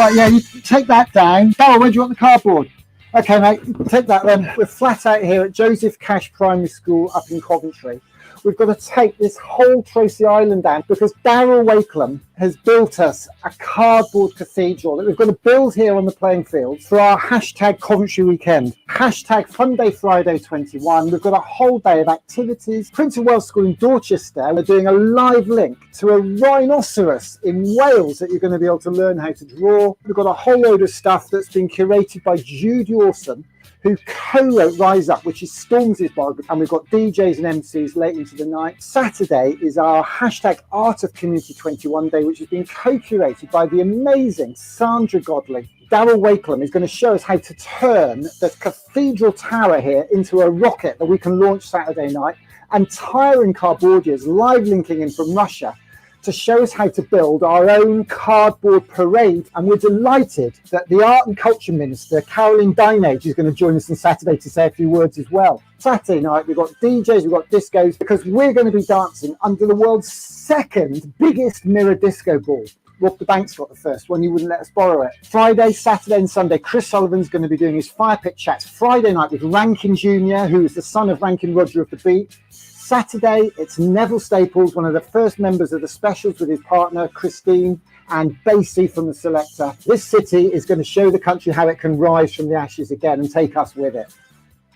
right, yeah, you take that down. Darryl, where do you want the cardboard? Okay, mate, take that then. We're flat out here at Joseph Cash Primary School up in Coventry. We've got to take this whole Tracy Island down because Darryl Wakelam has built us a cardboard cathedral that we've got to build here on the playing field for our hashtag Coventry weekend. Hashtag Fun Day Friday 21. We've got a whole day of activities. Prince of Wales School in Dorchester, we're doing a live link to a rhinoceros in Wales that you're going to be able to learn how to draw. We've got a whole load of stuff that's been curated by Jude Yawson, who co-wrote Rise Up, which is Stormzy's biography, and we've got DJs and MCs late into the night. Saturday is our hashtag Art of Community 21 Day, which has been co-curated by the amazing Sandra Godley. Darryl Wakelam is going to show us how to turn the cathedral tower here into a rocket that we can launch Saturday night, and Tyron Cardboardiers live linking in from Russia to show us how to build our own cardboard parade. And we're delighted that the Art and Culture Minister, Caroline Dinage, is going to join us on Saturday to say a few words as well. Saturday night, we've got DJs, we've got discos, because we're going to be dancing under the world's second biggest mirror disco ball. Rob the Bank's got the first one, you wouldn't let us borrow it. Friday, Saturday and Sunday, Chris Sullivan's going to be doing his fire pit chats. Friday night with Rankin Jr., who is the son of Rankin Roger of the Beat. Saturday, it's Neville Staples, one of the first members of the Specials with his partner, Christine, and Basie from the Selector. This city is going to show the country how it can rise from the ashes again and take us with it.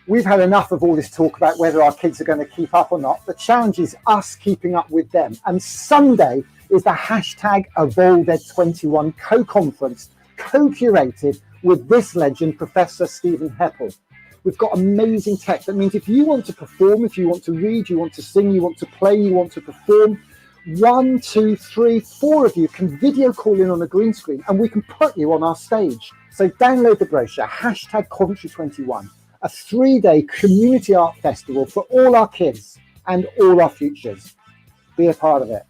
We've had enough of all this talk about whether our kids are going to keep up or not. The challenge is us keeping up with them. And Sunday is the hashtag EvolvedEd21 co-conference, co-curated with this legend, Professor Stephen Heppel. We've got amazing tech. That means if you want to perform, if you want to read, you want to sing, you want to play, you want to perform, 1, 2, 3, 4 of you can video call in on a green screen and we can put you on our stage. So download the brochure, hashtag Coventry21, a 3-day community art festival for all our kids and all our futures. Be a part of it.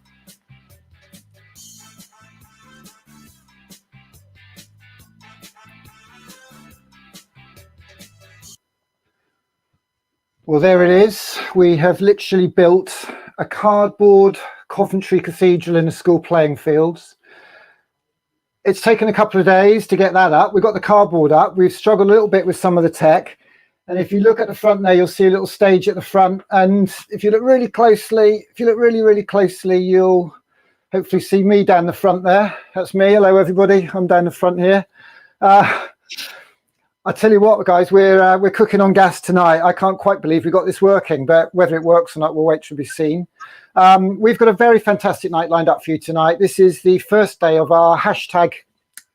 Well, there it is. We have literally built a cardboard Coventry Cathedral in the school playing fields. It's taken a couple of days to get that up. We've got the cardboard up. We've struggled a little bit with some of the tech. And if you look at the front there, you'll see a little stage at the front. And if you look really closely, really closely, you'll hopefully see me down the front there. That's me. Hello, everybody. I'm down the front here. I tell you what, guys, we're cooking on gas tonight. I can't quite believe we got this working, but whether it works or not, we'll wait to be seen. We've got a very fantastic night lined up for you tonight. This is the first day of our hashtag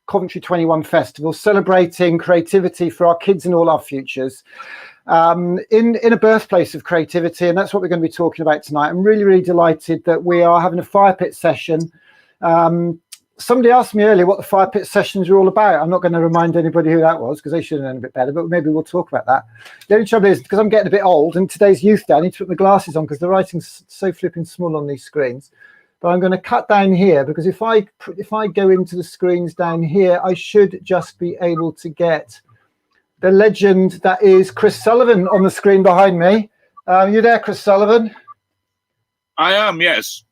Coventry 21 Festival, celebrating creativity for our kids and all our futures. In a birthplace of creativity, and that's what we're going to be talking about tonight. I'm really delighted that we are having a fire pit session. Somebody asked me earlier what the fire pit sessions were all about. I'm not going to remind anybody who that was because they should have known a bit better, but maybe we'll talk about that. The only trouble is because I'm getting a bit old and today's Youth Day, I need to put my glasses on because the writing's so flipping small on these screens. But I'm going to cut down here because if I go into the screens down here, I should just be able to get the legend that is Chris Sullivan on the screen behind me. You there, Chris Sullivan? I am, yes.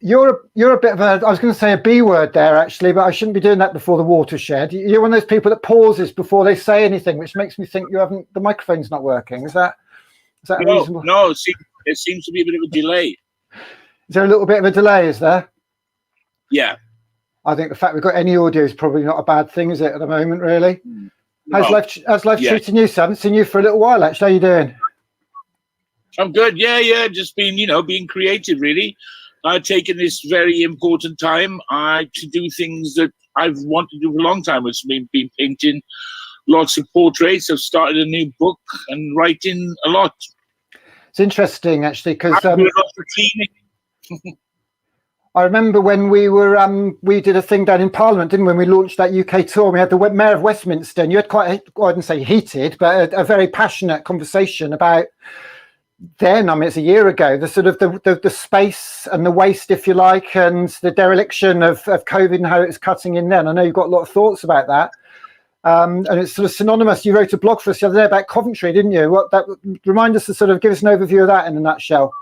You're a bit of a, I was going to say a B word there actually, but I shouldn't be doing that before the watershed. You're one of those people that pauses before they say anything, which makes me think the microphone's not working. Is that reasonable? No, it seems to be a bit of a delay. Is there a little bit of a delay, is there? Yeah. I think the fact we've got any audio is probably not a bad thing, is it, at the moment, really? No. How's life treating you, son? I haven't seen you for a little while, actually. How you doing? I'm good. Yeah. Just being creative, really. I've taken this very important time to do things that I've wanted to do for a long time. It's been painting lots of portraits. I've started a new book and writing a lot. It's interesting, actually, because I do a lot of cleaning. I remember when we did a thing down in Parliament, didn't we? When we launched that UK tour, we had the Mayor of Westminster, and you had quite, I wouldn't say heated, but a very passionate conversation about then, I mean, it's a year ago, the sort of the space and the waste, if you like, and the dereliction of COVID and how it's cutting in then. I know you've got a lot of thoughts about that. And it's sort of synonymous. You wrote a blog for us the other day about Coventry, didn't you? Remind us to sort of give us an overview of that in a nutshell.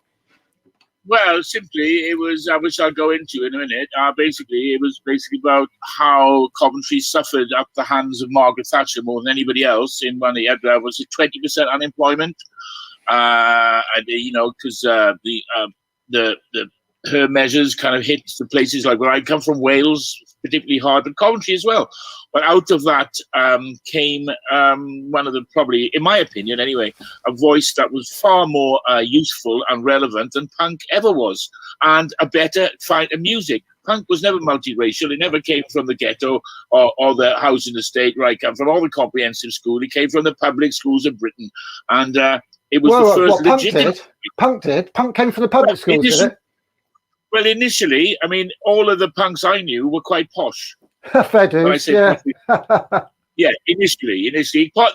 Well, simply, it was, which I'll go into in a minute. Basically, it was basically about how Coventry suffered at the hands of Margaret Thatcher more than anybody else. In when he had was it 20% unemployment, and because the her measures kind of hit the places like where I come from, Wales, particularly hard, but Coventry as well. But out of that came one of the, probably, in my opinion anyway, a voice that was far more useful and relevant than punk ever was, and a better find of music. Punk was never multiracial. It never came from the ghetto or the housing estate where I come from, or the comprehensive school. It came from the public schools of Britain. And it was the first legitimate... Punk did? Punk came from the public schools, did it? Well, initially, I mean, all of the punks I knew were quite posh. Fair dues, yeah. Yeah, initially.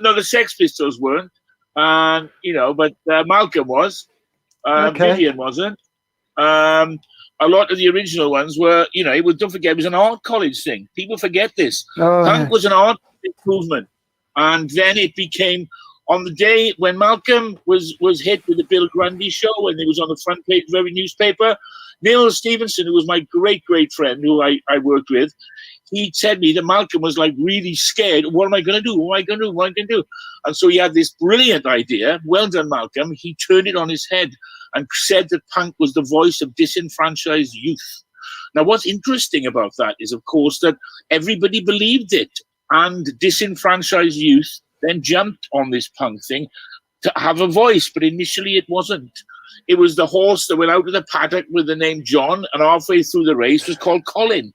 No, the Sex Pistols weren't. And, but Malcolm was. Vivian wasn't. A lot of the original ones were, don't forget, it was an art college thing. People forget this. Punk was an art movement. And then it became, on the day when Malcolm was hit with the Bill Grundy show, and he was on the front page of every newspaper, Neil Stevenson, who was my great, great friend, who I worked with, he said me that Malcolm was like really scared. What am I going to do? What am I going to do? What am I going to do? And so he had this brilliant idea. Well done, Malcolm. He turned it on his head and said that punk was the voice of disenfranchised youth. Now, what's interesting about that is, of course, that everybody believed it, and disenfranchised youth then jumped on this punk thing to have a voice, but initially it wasn't. It was the horse that went out of the paddock with the name John, and halfway through the race was called Colin.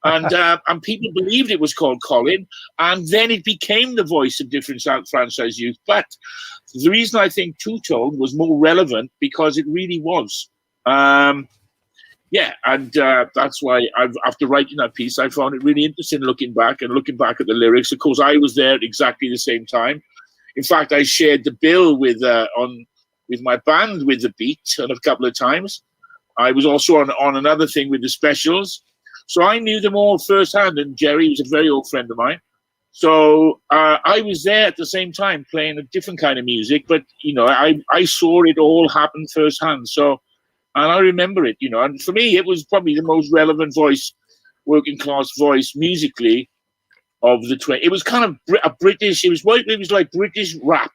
And people believed it was called Colin, and then it became the voice of disenfranchised youth. But the reason I think two-tone was more relevant, because it really was. And that's why after writing that piece, I found it really interesting looking back at the lyrics. Of course, I was there at exactly the same time. In fact, I shared the bill with my band with the beat on a couple of times. I was also on another thing with the Specials. So I knew them all firsthand, and Jerry was a very old friend of mine. So I was there at the same time playing a different kind of music, but, I saw it all happen firsthand. So, and I remember it, and for me, it was probably the most relevant voice, working class voice musically of the 20. It was kind of a British, it was like British rap.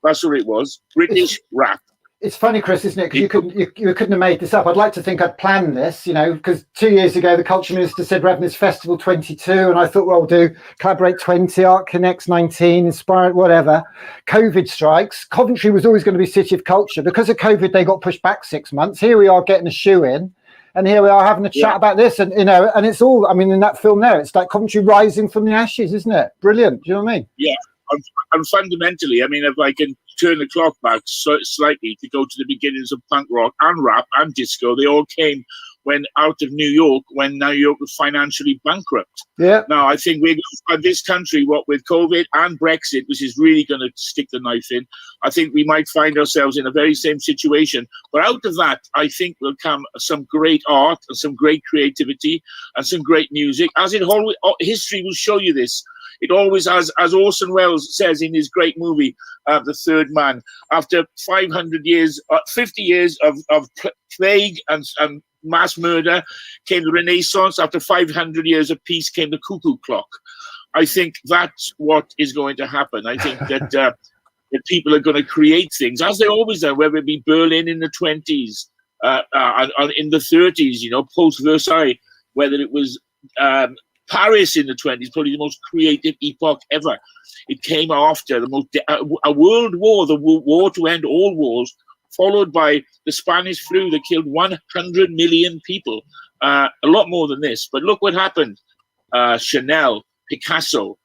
That's what it was, British rap. It's funny, Chris, isn't it? Because you couldn't have made this up. I'd like to think I'd planned this, because 2 years ago, the Culture Minister said Revenue's Festival 22, and I thought, well, we'll do Collaborate 20, Art Connects 19, Inspire, whatever. COVID strikes. Coventry was always going to be City of Culture. Because of COVID, they got pushed back 6 months. Here we are getting a shoe in, and here we are having a chat about this. And, and it's all, I mean, in that film there, it's like Coventry rising from the ashes, isn't it? Brilliant. Do you know what I mean? Yeah. And fundamentally, I mean, if I can turn the clock back slightly to go to the beginnings of punk rock and rap and disco, they all came when New York was financially bankrupt. Yeah. Now, I think this country, what with COVID and Brexit, which is really going to stick the knife in, I think we might find ourselves in a very same situation. But out of that, I think will come some great art and some great creativity and some great music. As it always, history will show you this. It always, as Orson Welles says in his great movie, The Third Man, after 500 years, 50 years of plague and mass murder came the Renaissance. After 500 years of peace came the cuckoo clock. I think that's what is going to happen. I think that, that people are going to create things, as they always do, whether it be Berlin in the 20s, in the 30s, post-Versailles, whether it was... Paris in the 20s, probably the most creative epoch ever. It came after a world war, the war to end all wars, followed by the Spanish flu that killed 100 million people. A lot more than this. But look what happened. Chanel, Picasso,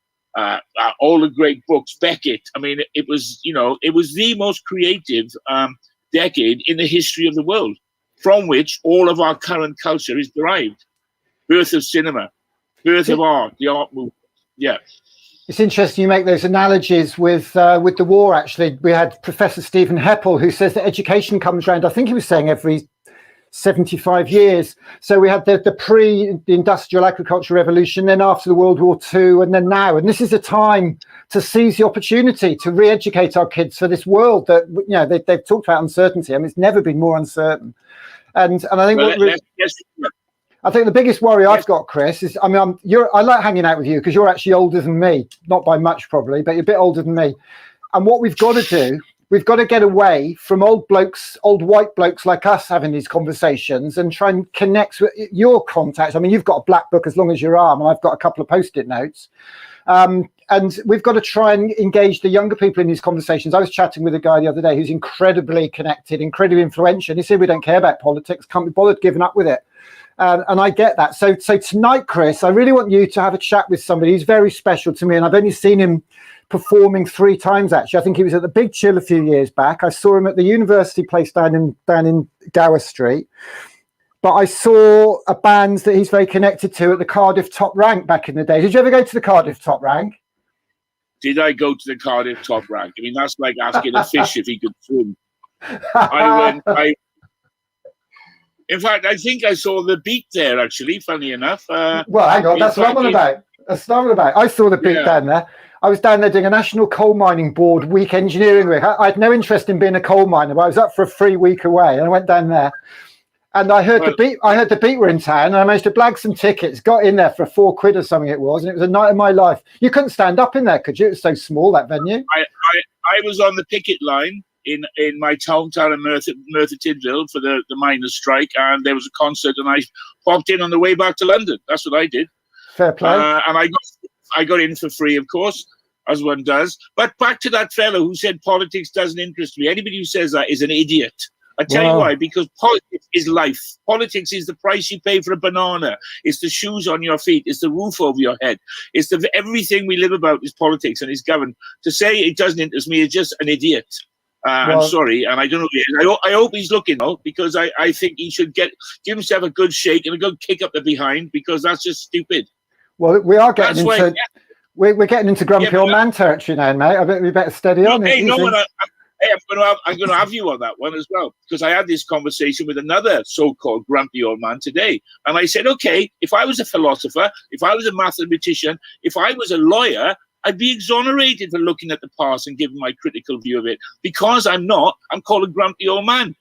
all the great books, Beckett. I mean, it was the most creative decade in the history of the world, from which all of our current culture is derived. Birth of cinema. Birth of art, the art movement. Yeah. It's interesting you make those analogies with the war, actually. We had Professor Stephen Heppel, who says that education comes around, I think he was saying every 75 years. So we had the pre-industrial agricultural revolution, then after the World War II, and then now. And this is a time to seize the opportunity to re-educate our kids for this world that, you know, they've talked about uncertainty. I mean, it's never been more uncertain. And I think I think the biggest worry I've got, Chris, is, I mean, I like hanging out with you because you're actually older than me, not by much probably, but you're a bit older than me. And what we've got to do, we've got to get away from old white blokes like us having these conversations and try and connect with your contacts. I mean, you've got a black book as long as your arm, and I've got a couple of Post-it notes. And we've got to try and engage the younger people in these conversations. I was chatting with a guy the other day who's incredibly connected, incredibly influential. He said, we don't care about politics, can't be bothered giving up with it. And I get that. So tonight, Chris, I really want you to have a chat with somebody who's very special to me. And I've only seen him performing 3 times, actually. I think he was at the Big Chill a few years back. I saw him at the University Place down in Gower Street. But I saw a band that he's very connected to at the Cardiff Top Rank back in the day. Did you ever go to the Cardiff Top Rank? Did I go to the Cardiff Top Rank? I mean, that's like asking a fish if he could swim. In fact, I think I saw the Beat there, actually, funny enough. Well, hang on, that's what I'm on about. That's what I'm on about. I saw the Beat down there. I was down there doing a National Coal Mining Board week engineering week. I had no interest in being a coal miner, but I was up for a free week away, and I went down there. And I heard the Beat were in town, and I managed to blag some tickets, got in there for £4 or something it was, and it was a night of my life. You couldn't stand up in there, could you? It was so small, that venue. I was on the picket line in my hometown of Merthyr Tydfil for the miners' strike, and there was a concert, and I popped in on the way back to London. That's what I did. Fair play. And I got in for free, of course, as one does. But back to that fellow who said politics doesn't interest me. Anybody who says that is an idiot. I tell you why, because politics is life. Politics is the price you pay for a banana. It's the shoes on your feet. It's the roof over your head. It's everything we live about is politics, and it's governed. To say it doesn't interest me is just an idiot. I'm sorry, and I don't know. I hope he's looking though, because I think he should give himself a good shake and a good kick up the behind, because that's just stupid. Well, we are getting we're getting into grumpy old man territory now, mate. I bet we better steady on. Hey, I'm going to have you on that one as well, because I had this conversation with another so-called grumpy old man today, and I said, okay, if I was a philosopher, if I was a mathematician, if I was a lawyer, I'd be exonerated for looking at the past and giving my critical view of it. Because I'm not, I'm called a grumpy old man.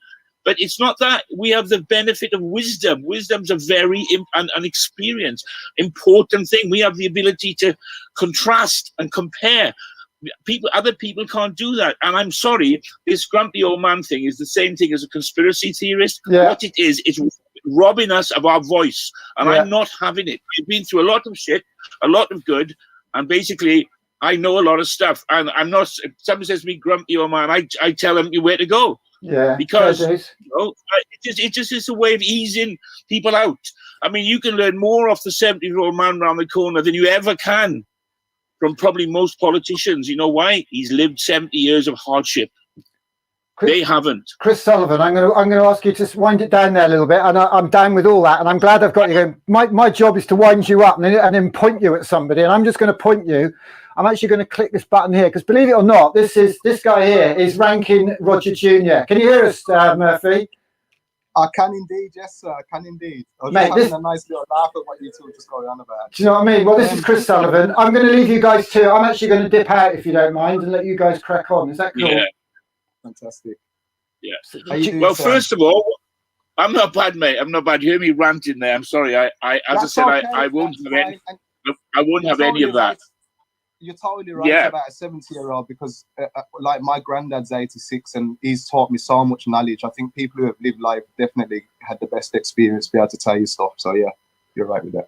But it's not that. We have the benefit of wisdom. Wisdom's a very an experience, important thing. We have the ability to contrast and compare. Other people can't do that. And I'm sorry, this grumpy old man thing is the same thing as a conspiracy theorist. Yeah. What it is, it's robbing us of our voice. And I'm not having it. I've been through a lot of shit, a lot of good, and basically I know a lot of stuff. And I'm not, if someone says to me, grumpy old man, I tell them where to go. Yeah, because it just is a way of easing people out. I mean, you can learn more off the 70-year-old man around the corner than you ever can from probably most politicians. You know why? He's lived 70 years of hardship. They haven't. Chris Sullivan, I'm going to ask you to wind it down there a little bit, and I'm down with all that, and I'm glad I've got you going. My job is to wind you up and then point you at somebody, and I'm just going to point you. I'm actually going to click this button here, because believe it or not, this guy here is Rankin Roger Jr. Can you hear us, Murphy? I can indeed, yes, sir. I can indeed. I was just having a nice little laugh at what you two were just going on about. Do you know what I mean? Well, this is Chris Sullivan. I'm going to leave you guys too. I'm actually going to dip out, if you don't mind, and let you guys crack on. Is that cool? Yeah. Fantastic. Yeah. Well, first of all, I'm not bad, mate. I'm not bad. You hear me ranting there. I'm sorry. I won't have any. I won't have any of that. You're totally right about a 70-year-old, because like my granddad's 86 and he's taught me so much knowledge. I think people who have lived life definitely had the best experience to be able to tell you stuff. So yeah, you're right with that.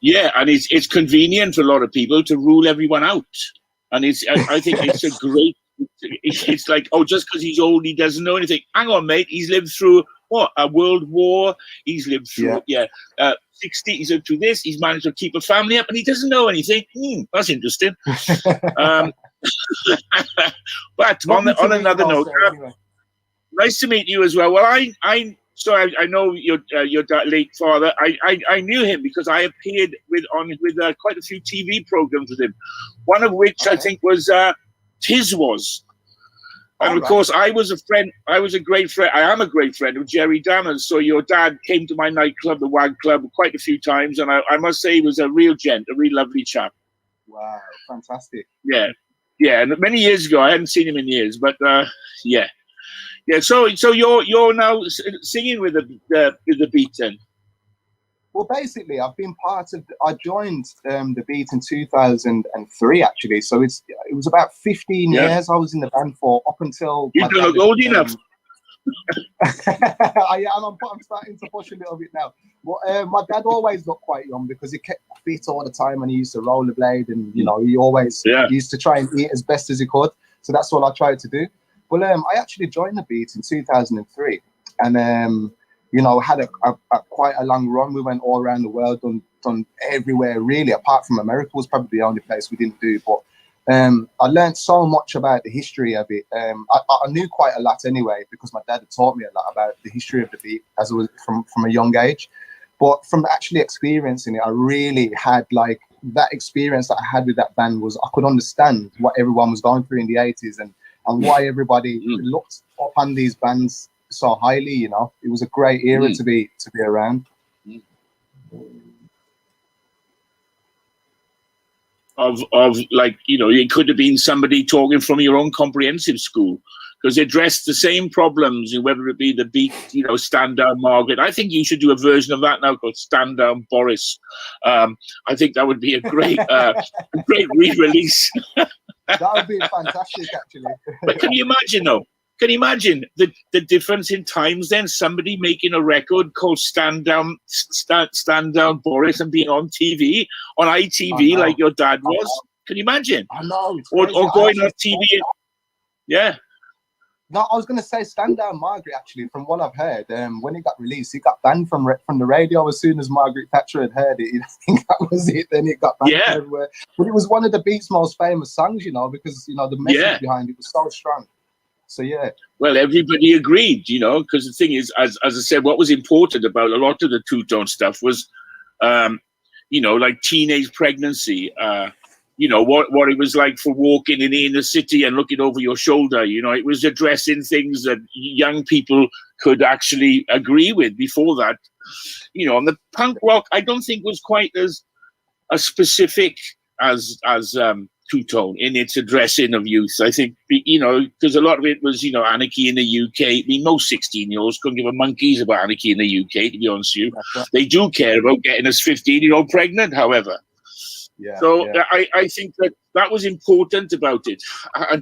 Yeah, and it's convenient for a lot of people to rule everyone out, and I think it's a great. It's like, oh, just because he's old, he doesn't know anything. Hang on, mate. He's lived through a world war. He's lived through 60. He's lived through this. He's managed to keep a family up, and he doesn't know anything. That's interesting. But on another note, nice to meet you as well. Well, I know your late father. I knew him because I appeared with quite a few TV programs with him. One of which I think was. His was. And of course, I was a great friend. I am a great friend of Jerry Dammers. So your dad came to my nightclub, the Wag Club, quite a few times. And I must say he was a real gent, a real lovely chap. Wow, fantastic. Yeah. Yeah. And many years ago, I hadn't seen him in years, but yeah. Yeah. So you're now singing with the Beat then? Well, basically, I've been part of. I joined the Beat in 2003, actually. So it was about 15 years I was in the band for, up until. You don't look old enough. I am. I'm starting to push a little bit now. But my dad always looked quite young because he kept fit all the time, and he used to rollerblade, and he always used to try and eat as best as he could. So that's all I tried to do. Well, I actually joined the Beat in 2003, and had a quite a long run. We went all around the world, done everywhere really, apart from America was probably the only place we didn't do. But I learned so much about the history of it. I knew quite a lot anyway, because my dad had taught me a lot about the history of the Beat as it was from a young age. But from actually experiencing it, I really had like that experience that I had with that band was I could understand what everyone was going through in the 80s and why everybody looked upon these bands so highly. It was a great era to be around. Of like, it could have been somebody talking from your own comprehensive school, because they addressed the same problems, whether it be the Beat, Stand Down Margaret. I think you should do a version of that now called Stand Down Boris. I think that would be a great great re-release. That would be fantastic, actually. But can you imagine though? Can you imagine the difference in times then? Somebody making a record called Stand Down Boris and being on TV, on ITV like your dad was. Can you imagine? I know. Or going on TV. Yeah. No, I was going to say Stand Down Margaret, actually, from what I've heard, when it got released, it got banned from the radio as soon as Margaret Thatcher had heard it. I think that was it. Then it got banned everywhere. But it was one of the Beat's most famous songs, because, the message behind it was so strong. So, yeah. Well, everybody agreed, because the thing is, as I said, what was important about a lot of the two-tone stuff was, like teenage pregnancy, what it was like for walking in the inner city and looking over your shoulder. It was addressing things that young people could actually agree with before that. And the punk rock, I don't think was quite as specific as two-tone in its addressing of youth. I think, because a lot of it was, anarchy in the UK. I mean, most 16-year-olds couldn't give a monkeys about anarchy in the UK, to be honest with you. Right. They do care about getting us 15-year-old pregnant, however. I think that was important about it.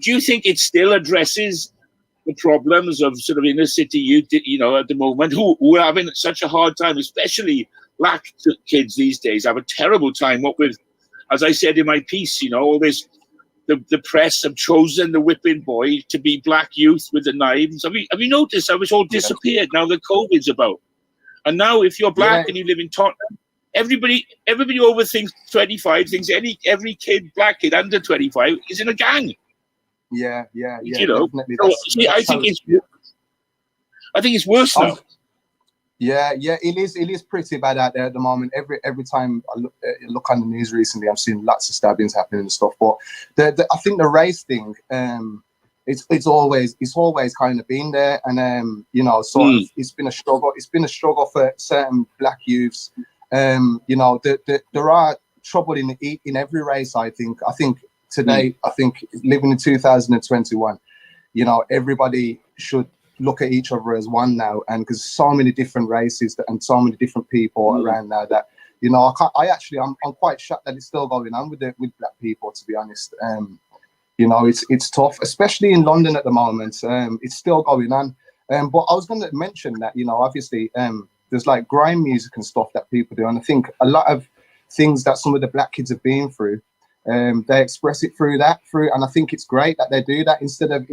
Do you think it still addresses the problems of sort of inner city youth, at the moment, who are having such a hard time, especially black kids these days have a terrible time, what with, as I said in my piece, all this, the press have chosen the whipping boy to be black youth with the knives. Have you noticed how it's all disappeared now that COVID's about? And now if you're black and you live in Tottenham, everybody over 25 thinks every kid, black kid under 25 is in a gang. Yeah. Definitely. I think it's worse now. Yeah, it is pretty bad out there at the moment. Every time I look on the news recently, I've seen lots of stabbings happening and stuff. But I think the race thing, it's always kind of been there, and it's been a struggle. It's been a struggle for certain black youths. There are trouble in every race. I think today, I think living in 2021, everybody should look at each other as one now, and because so many different races and so many different people around now that I'm quite shocked that it's still going on with black people, to be honest. It's tough, especially in London at the moment. It's still going on. But I was going to mention that obviously there's like grime music and stuff that people do, and I think a lot of things that some of the black kids have been through, they express it through, and I think it's great that they do that instead of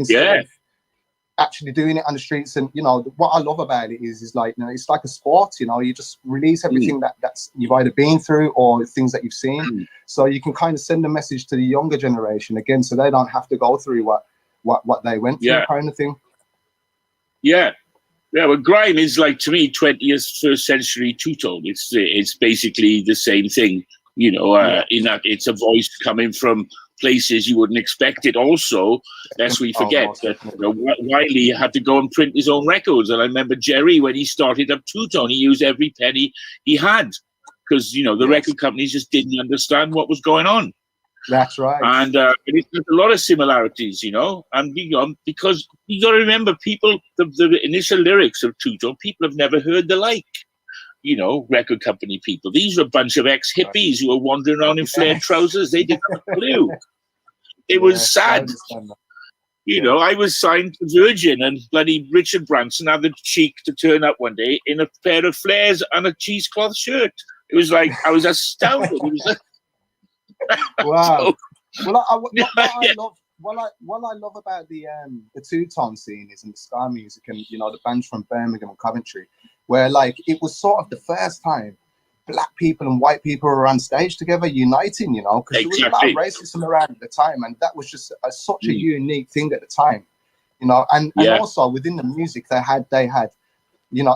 actually doing it on the streets. And what I love about it is like, it's like a sport. You just release everything that's you've either been through or things that you've seen, so you can kind of send a message to the younger generation again, so they don't have to go through what they went through, kind of thing. Well, grime is like, to me, 21st century two-tone. It's basically the same thing, in that it's a voice coming from places you wouldn't expect it. Also, lest we forget that Wiley had to go and print his own records. And I remember Jerry, when he started up Two Tone, he used every penny he had because, the record companies just didn't understand what was going on. That's right. And there's a lot of similarities, and because you got to remember, people, the initial lyrics of Two Tone, people have never heard the like. Record company people. These were a bunch of ex-hippies who were wandering around in flared trousers. They didn't have a clue. It was sad. I was signed to Virgin, and bloody Richard Branson had the cheek to turn up one day in a pair of flares and a cheesecloth shirt. It was like, I was astounded. It was like, wow. What I love about the Two Tone scene is in the ska music and the bands from Birmingham and Coventry, where like it was sort of the first time black people and white people were on stage together uniting, because there was a lot of racism around at the time, and that was just such a unique thing at the time, and also within the music they had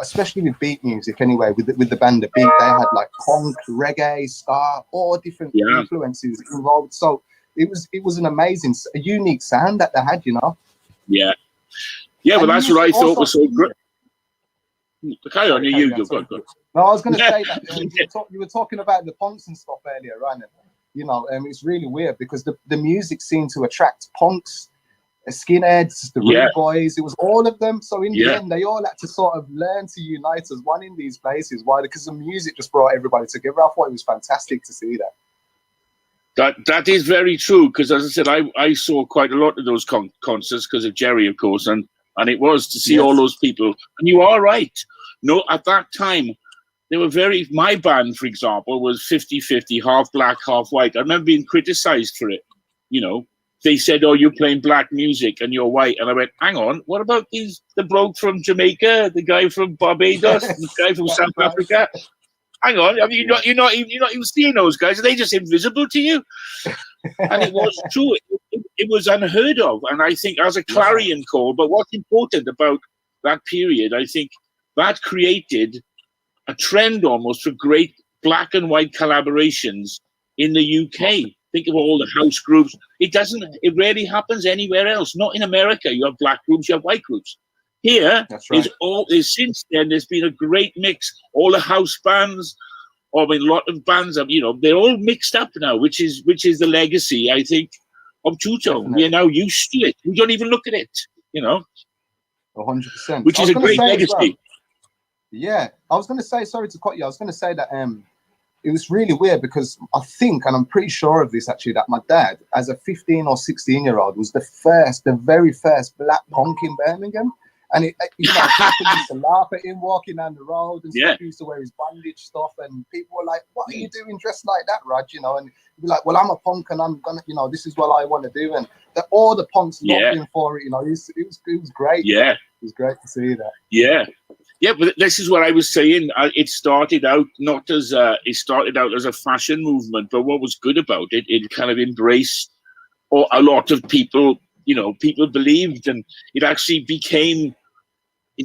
especially with beat music anyway, with the band The Beat, they had like punk, reggae, ska, all different influences involved. So it was an amazing, a unique sound that they had, Yeah, but that's what I thought was so great. Carry on, you go. No, I was going to say that you were talking about the punks and stuff earlier, right? And it's really weird because the music seemed to attract punks, skinheads, the rude boys. It was all of them. So in the end, they all had to sort of learn to unite as one in these places. Why? Because the music just brought everybody together. I thought it was fantastic to see that. That is very true, because as I said, I saw quite a lot of those concerts because of Jerry, of course, and it was to see all those people. And you are right. No, at that time, they were my band, for example, was 50-50, half black, half white. I remember being criticized for it. They said, oh, you're playing black music and you're white. And I went, hang on, what about the bloke from Jamaica, the guy from Barbados, the guy from South Africa? Hang on, I mean, you're not even seeing those guys. Are they just invisible to you? And it was true. It was unheard of. And I think as a clarion call, but what's important about that period, I think that created a trend almost for great black and white collaborations in the UK. Think of all the house groups. It rarely happens anywhere else. Not in America. You have black groups, you have white groups. Here, since then, there's been a great mix. All the house bands, a lot of bands, they're all mixed up now, which is the legacy, I think, of Two Tone. We are now used to it. We don't even look at it, 100%. Which is a great legacy. Yeah, I was going to say, sorry to cut you, I was going to say that it was really weird because I think, and I'm pretty sure of this actually, that my dad, as a 15 or 16-year-old, was the very first black punk in Birmingham. And people used to laugh at him walking down the road and stuff. He used to wear his bandage stuff, and people were like, "What are you doing dressed like that, Raj?" And he'd be like, "Well, I'm a punk, and I'm gonna, this is what I want to do." And all the punks loved him for it. It was great. Yeah, it was great to see that. Yeah, but this is what I was saying. It started out as a fashion movement, but what was good about it, it kind of embraced a lot of people. People believed, and it actually became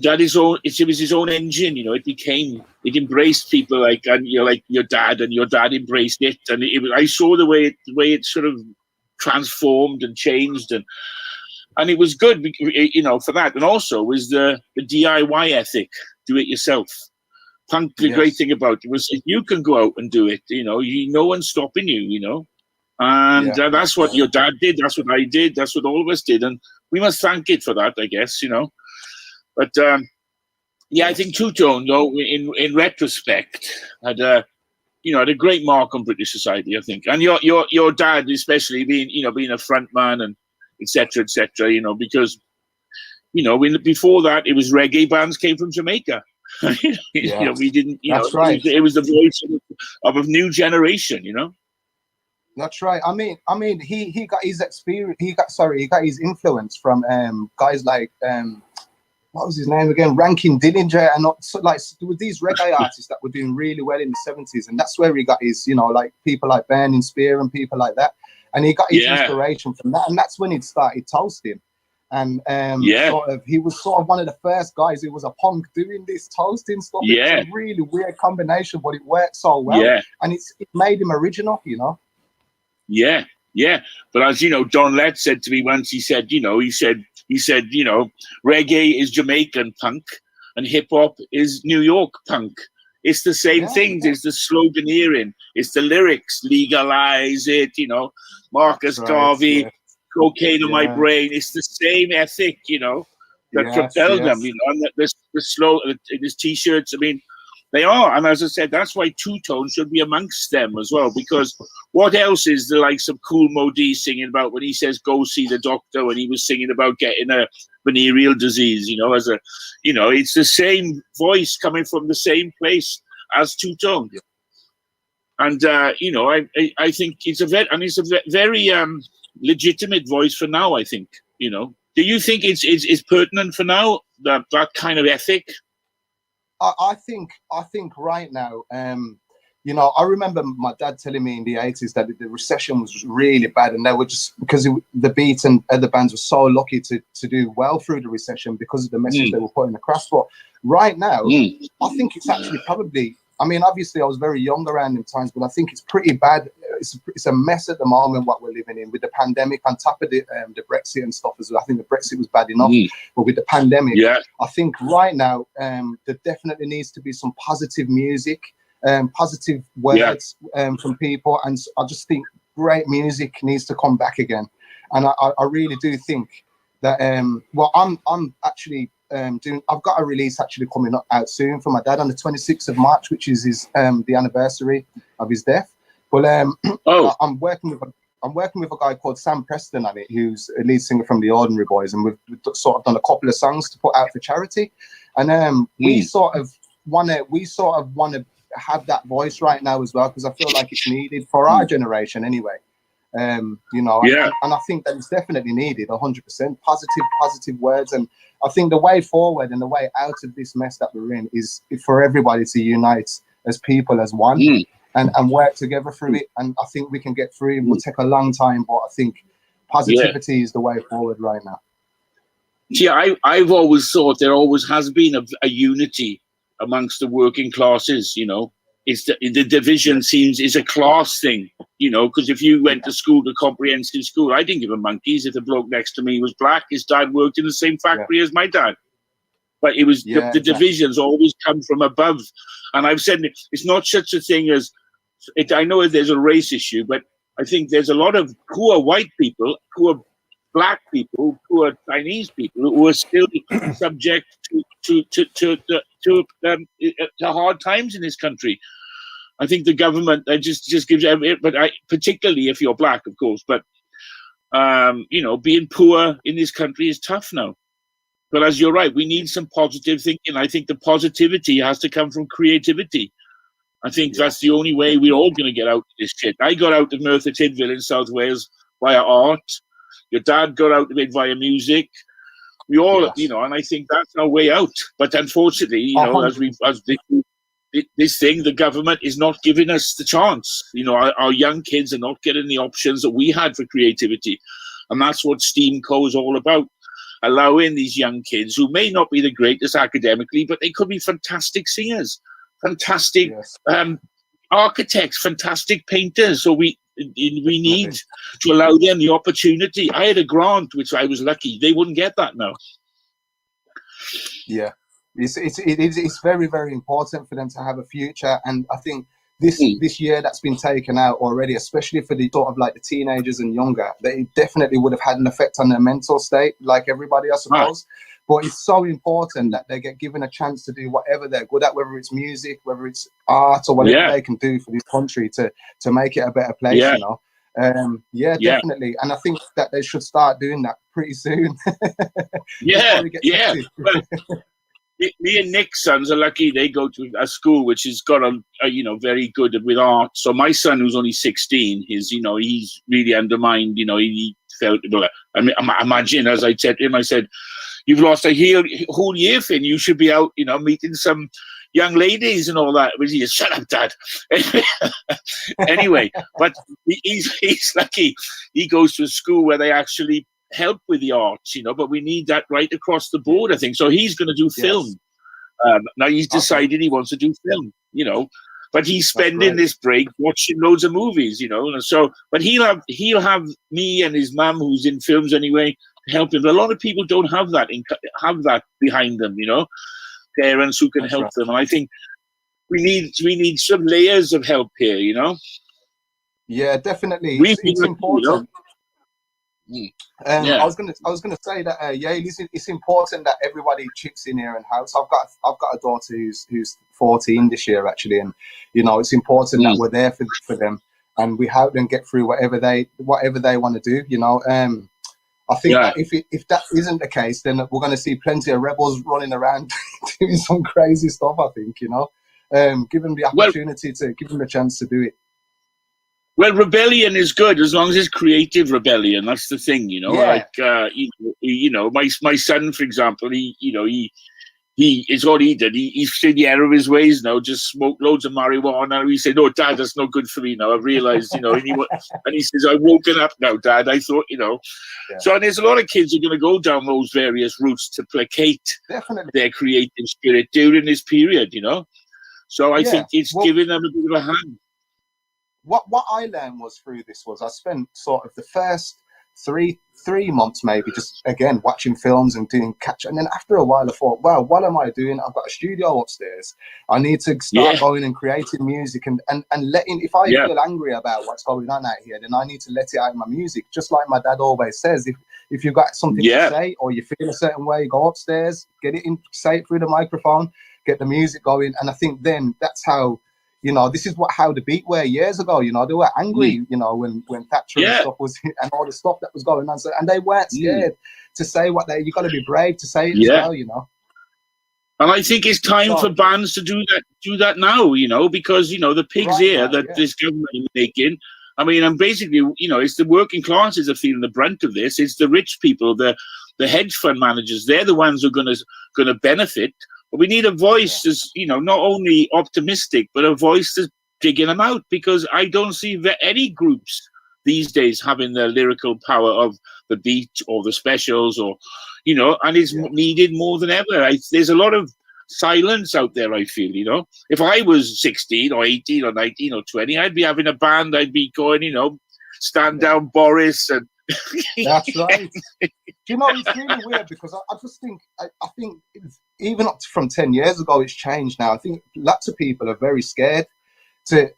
that his own. It was his own engine. It embraced people like your dad, and your dad embraced it, and I saw the way it sort of transformed and changed, and it was good, for that, and also was the DIY ethic, do it yourself. Punk, the great thing about it was you can go out and do it. No one's stopping you. And that's what your dad did. That's what I did. That's what all of us did. And we must thank it for that, I guess, But, I think Two Tone, though, in retrospect, had a great mark on British society, I think. And your dad, especially, being a front man and et cetera, because, before that, it was reggae bands came from Jamaica. We didn't, that's right. It was the voice of a new generation, That's right. I mean, he got his experience. He got his influence from guys like what was his name again? Rankin Dillinger, and with these reggae artists that were doing really well in the 70s, and that's where he got his, people like Burning Spear and people like that, and he got his inspiration from that, and that's when it started toasting, and he was sort of one of the first guys who was a punk doing this toasting stuff. It was a really weird combination, but it worked so well, and it made him original, Yeah, Yeah, but as you know, Don Lett said to me once. He said, reggae is Jamaican punk, and hip hop is New York punk. It's the same things. It's the sloganeering. It's the lyrics. Legalize it. Marcus Garvey, cocaine in my brain. It's the same ethic. That propelled them. And the slow. These t-shirts. I mean, they are, and as I said, that's why Two Tone should be amongst them as well. Because what else is the likes of Cool Modi singing about when he says "Go see the doctor"? When he was singing about getting a venereal disease, it's the same voice coming from the same place as Two Tone. Yeah. And I think it's a very legitimate voice for now. I think. Do you think it's pertinent for now, that kind of ethic? I think right now, I remember my dad telling me in the 80s that the recession was really bad, and they were just because the Beat and other bands were so lucky to do well through the recession because of the message they were putting across. But right now, I think it's actually probably. I mean, obviously, I was very young around them times, but I think it's pretty bad. It's a mess at the moment what we're living in with the pandemic on top of the Brexit and stuff as well. I think the Brexit was bad enough, but with the pandemic, I think right now there definitely needs to be some positive music, positive words from people, and I just think great music needs to come back again. And I really do think that. I'm actually. I've got a release actually coming out soon for my dad on the 26th of March, which is his the anniversary of his death. Well, I'm working with a guy called Sam Preston on it, who's a lead singer from the Ordinary Boys, and we've sort of done a couple of songs to put out for charity. And we sort of want to have that voice right now as well, because I feel like it's needed for our generation anyway. And I think that it's definitely needed 100% positive words. And I think the way forward and the way out of this mess that we're in is for everybody to unite as people, as one, and work together through it. And I think we can get through it. It will take a long time, but I think positivity is the way forward right now. See, I've always thought there always has been a unity amongst the working classes, It's the division is a class thing, because if you went to school, to comprehensive school, I didn't give a monkeys if the bloke next to me was black. His dad worked in the same factory as my dad. But it was the divisions always come from above. And I've said it's not such a thing as, I know there's a race issue, but I think there's a lot of poor white people, poor black people, poor Chinese people who are still subject to hard times in this country. I think the government just gives particularly if you're black, of course. But being poor in this country is tough now. But as you're right, we need some positive thinking. I think the positivity has to come from creativity. I think that's the only way we're all going to get out of this shit. I got out of Merthyr Tydfil in South Wales via art. Your dad got out of it via music. We all, and I think that's our way out. But unfortunately, this thing, the government is not giving us the chance. Our young kids are not getting the options that we had for creativity. And that's what STEAM Co is all about. Allowing these young kids who may not be the greatest academically, but they could be fantastic singers, fantastic architects, fantastic painters. So we need to allow them the opportunity. I had a grant, which I was lucky. They wouldn't get that now. Yeah. It's very, very important for them to have a future, and I think this year that's been taken out already, especially for the sort of like the teenagers and younger, they definitely would have had an effect on their mental state, like everybody, I suppose. But it's so important that they get given a chance to do whatever they're good at, whether it's music, whether it's art, or whatever they can do for this country to make it a better place. Definitely, and I think that they should start doing that pretty soon. Me and Nick's sons are lucky. They go to a school which has got a very good with art. So my son, who's only 16, he's really undermined. He felt. Imagine, as I said to him, I said, "You've lost a whole year, Finn. You should be out, meeting some young ladies and all that." He said, "Shut up, Dad." Anyway, but he's lucky. He goes to a school where they actually help with the arts, but we need that right across the board, I think. So he's going to do film. Now he's decided he wants to do film, but he's spending this break watching loads of movies, you know. And so, but he'll have me and his mum, who's in films anyway, help him. But a lot of people don't have that behind them, you know, parents who can help them. And I think we need some layers of help here, you know. Yeah, definitely. It's important. You know? I was gonna say that it's important that everybody chips in here and helps. I've got a daughter who's 14 this year actually, and you know it's important that we're there for them and we help them get through whatever they want to do. You know, I think that if that isn't the case, then we're going to see plenty of rebels running around doing some crazy stuff. I think, you know, give them the opportunity to give them a chance to do it. Well, rebellion is good as long as it's creative rebellion. That's the thing, you know. Like, you know, my son, for example, he is what he did. He's in the error of his ways now. Just smoked loads of marijuana. He said, "No, Dad, that's not good for me now. I've realised, you know." And he says, "I've woken up now, Dad. I thought, you know." Yeah. So and there's a lot of kids who are going to go down those various routes to placate their creative spirit during this period, you know. So I think it's giving them a bit of a hand. What I learned through this was I spent sort of the first three months maybe just again watching films and doing catch, and then after a while I thought, well, what am I doing? I've got a studio upstairs. I need to start going and creating music and letting, if I feel angry about what's going on out here, then I need to let it out in my music. Just like my dad always says, if you've got something to say or you feel a certain way, go upstairs, get it in, say it through the microphone, get the music going. And I think then that's how, you know, this is how the beat were years ago. You know, they were angry, you know, when Thatcher and stuff was, and all the stuff that was going on. So, and they weren't scared to say you got to be brave to say it as well, you know. And I think it's time for bands to do that now, you know, because, you know, the pigs this government is making, I mean, and basically, you know, it's the working classes are feeling the brunt of this. It's the rich people, the hedge fund managers. They're the ones who are going to benefit. But we need a voice that's, you know, not only optimistic, but a voice that's digging them out, because I don't see any groups these days having the lyrical power of the Beat or the Specials, or, you know, and it's needed more than ever. There's a lot of silence out there, I feel, you know. If I was 16 or 18 or 19 or 20, I'd be having a band, I'd be going, you know, Stand Down Boris and... That's right. You know, it's really weird because I just think, I think even up from 10 years ago, it's changed now. I think lots of people are very scared to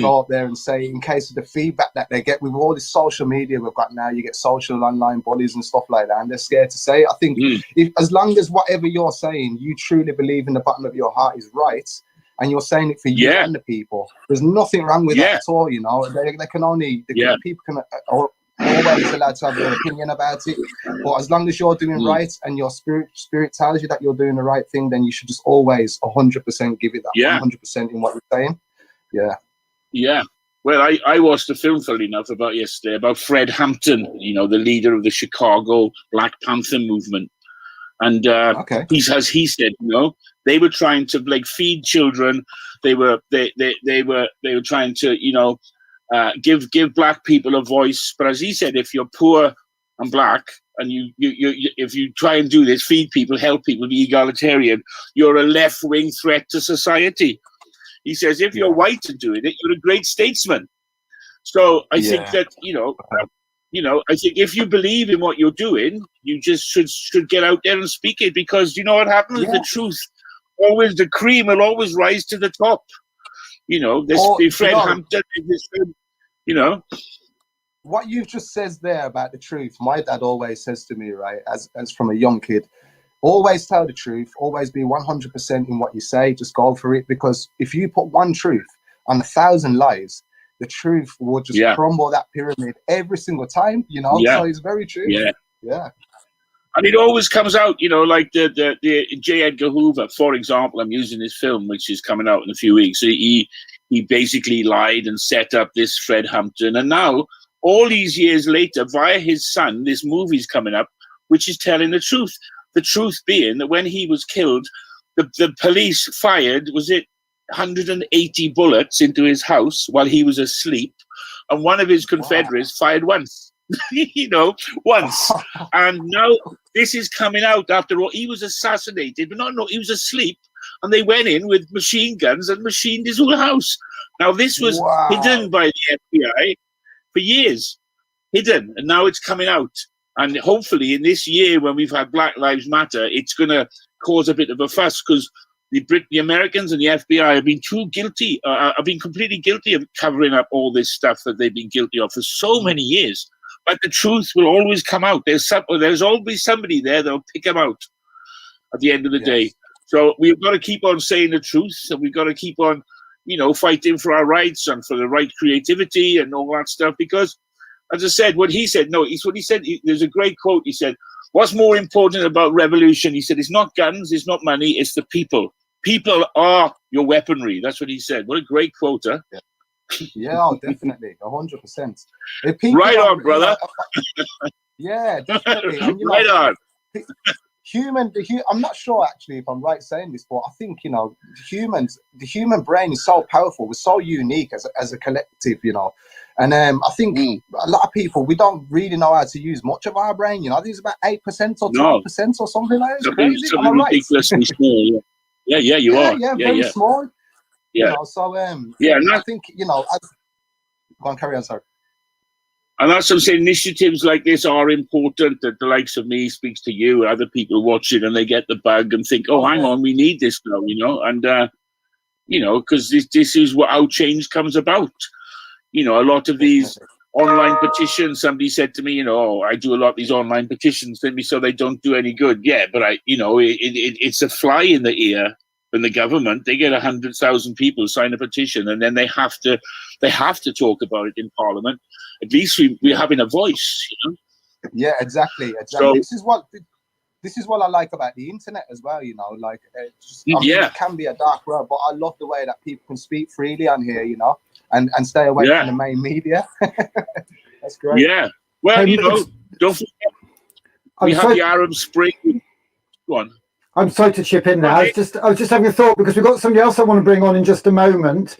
go up there and say, in case of the feedback that they get with all this social media we've got now, you get social online bullies and stuff like that, and they're scared to say it. I think if, as long as whatever you're saying, you truly believe in the bottom of your heart is right, and you're saying it for you and the people, there's nothing wrong with that at all, you know. They can only, people can always allowed to have their opinion about it, but as long as you're doing right and your spirit tells you that you're doing the right thing, then you should just always 100% give it that 100% in what you're saying. Well, I watched a film, funny enough, about yesterday about Fred Hampton, you know, the leader of the Chicago Black Panther movement, and he said, you know, they were trying to like feed children. They were trying to, you know, give black people a voice. But as he said, if you're poor and black and you if you try and do this, feed people, help people, be egalitarian, you're a left-wing threat to society. He says, if you're white and doing it, you're a great statesman. So I think that, you know, I think if you believe in what you're doing, you just should get out there and speak it, because you know what happens? The truth, always, the cream will always rise to the top. You know, this Fred Hampton, you know. What you've just said there about the truth, my dad always says to me, right, as from a young kid, always tell the truth, always be 100% in what you say, just go for it, because if you put one truth on 1,000 lies, the truth will just crumble that pyramid every single time, you know. So it's very true. And it always comes out, you know, like the J. Edgar Hoover, for example. I'm using this film, which is coming out in a few weeks. He basically lied and set up this Fred Hampton. And now, all these years later, via his son, this movie's coming up, which is telling the truth. The truth being that when he was killed, the police fired, 180 bullets into his house while he was asleep. And one of his Confederates fired once. You know, once. And now this is coming out after all. He was assassinated, but he was asleep. and they went in with machine guns and machined his whole house. Now, this was hidden by the FBI for years, hidden, and now it's coming out. And hopefully in this year, when we've had Black Lives Matter, it's going to cause a bit of a fuss, because the Americans and the FBI have been have been completely guilty of covering up all this stuff that they've been guilty of for so many years. But the truth will always come out. There's always somebody there that'll pick them out at the end of the day. So we've got to keep on saying the truth, and we've got to keep on, fighting for our rights and for the right creativity and all that stuff. Because, as I said, there's a great quote. He said, "What's more important about revolution?" He said, "It's not guns, it's not money, it's the people. People are your weaponry." That's what he said. What a great quote, huh? Yeah, definitely, 100%. Right on, brother. Yeah, definitely. And, right on. I'm not sure actually if I'm right saying this, but I think the human brain is so powerful. We're so unique as a collective, And I think a lot of people, we don't really know how to use much of our brain. I think it's about 8% or 12% or something like that. It's something ridiculously small. Yeah, you are. Yeah, very small. Yeah. So I think go on, carry on, sorry. And that's what I'm saying. Initiatives like this are important. That the likes of me speaks to you, other people watch it, and they get the bug and think, "Oh, hang on, we need this now," and because this is how change comes about. A lot of these online petitions. Somebody said to me, I do a lot of these online petitions, so they don't do any good. Yeah, but it's a fly in the ear. When the government, they get 100,000 people sign a petition, and then they have to talk about it in Parliament. At least we're having a voice, Yeah, exactly. So, this is what I like about the internet as well. It can be a dark world, but I love the way that people can speak freely on here, and stay away from the main media. That's great. Yeah. Well, don't forget we have the Arab Spring. Go on. I'm sorry to chip in now. I was just having a thought, because we've got somebody else I want to bring on in just a moment.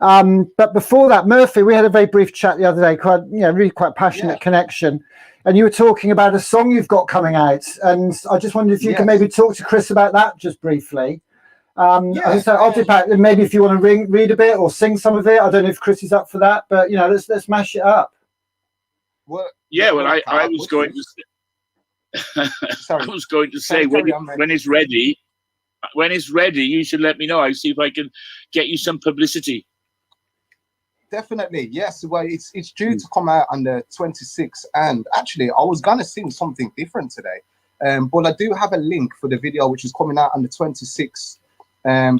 But before that, Murphy, we had a very brief chat the other day, really quite passionate connection. And you were talking about a song you've got coming out. And I just wondered if you can maybe talk to Chris about that just briefly. I'll dip out, and maybe if you want to read a bit or sing some of it. I don't know if Chris is up for that, but let's mash it up. I was going to say. I was going to say, when it's ready, you should let me know. I'll see if I can get you some publicity. Definitely, yes. Well, it's due to come out on the 26th, and actually, I was gonna sing something different today, but I do have a link for the video which is coming out on the 26th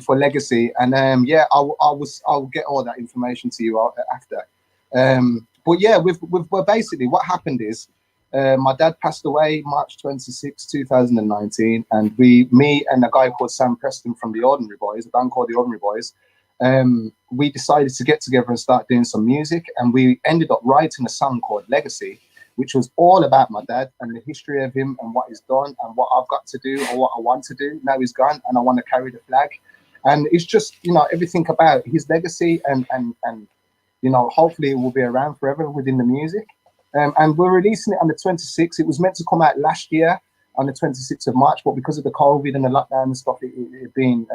for Legacy, and I'll get all that information to you after. But yeah, we're basically, what happened is, my dad passed away March 26, 2019, and me and a guy called Sam Preston from the Ordinary Boys, a band called the Ordinary Boys, we decided to get together and start doing some music, and we ended up writing a song called Legacy, which was all about my dad and the history of him and what he's done and what I've got to do or what I want to do. Now he's gone, and I want to carry the flag, and it's just everything about his legacy, and hopefully it will be around forever within the music. And we're releasing it on the 26th. It was meant to come out last year on the 26th of March, but because of the COVID and the lockdown and stuff, it been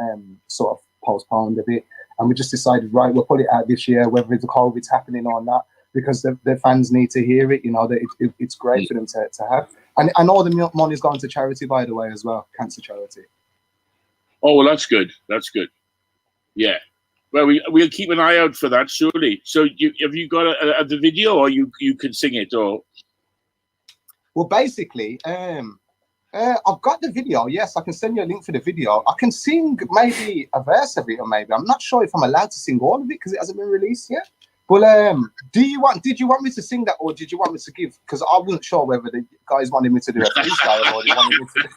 sort of postponed a bit. And we just decided, right, we'll put it out this year, whether the COVID's happening or not, because the fans need to hear it. That it's great for them to have. And all the money's going to charity, by the way, as well, cancer charity. Oh, well, that's good. That's good. Yeah. Well, we'll keep an eye out for that, surely. So have you got the video, or you can sing it, or? Well, basically, I've got the video. Yes, I can send you a link for the video. I can sing maybe a verse of it, or maybe. I'm not sure if I'm allowed to sing all of it because it hasn't been released yet. But did you want me to sing that, or did you want me to give? Because I wasn't sure whether the guys wanted me to do a freestyle or they wanted me to.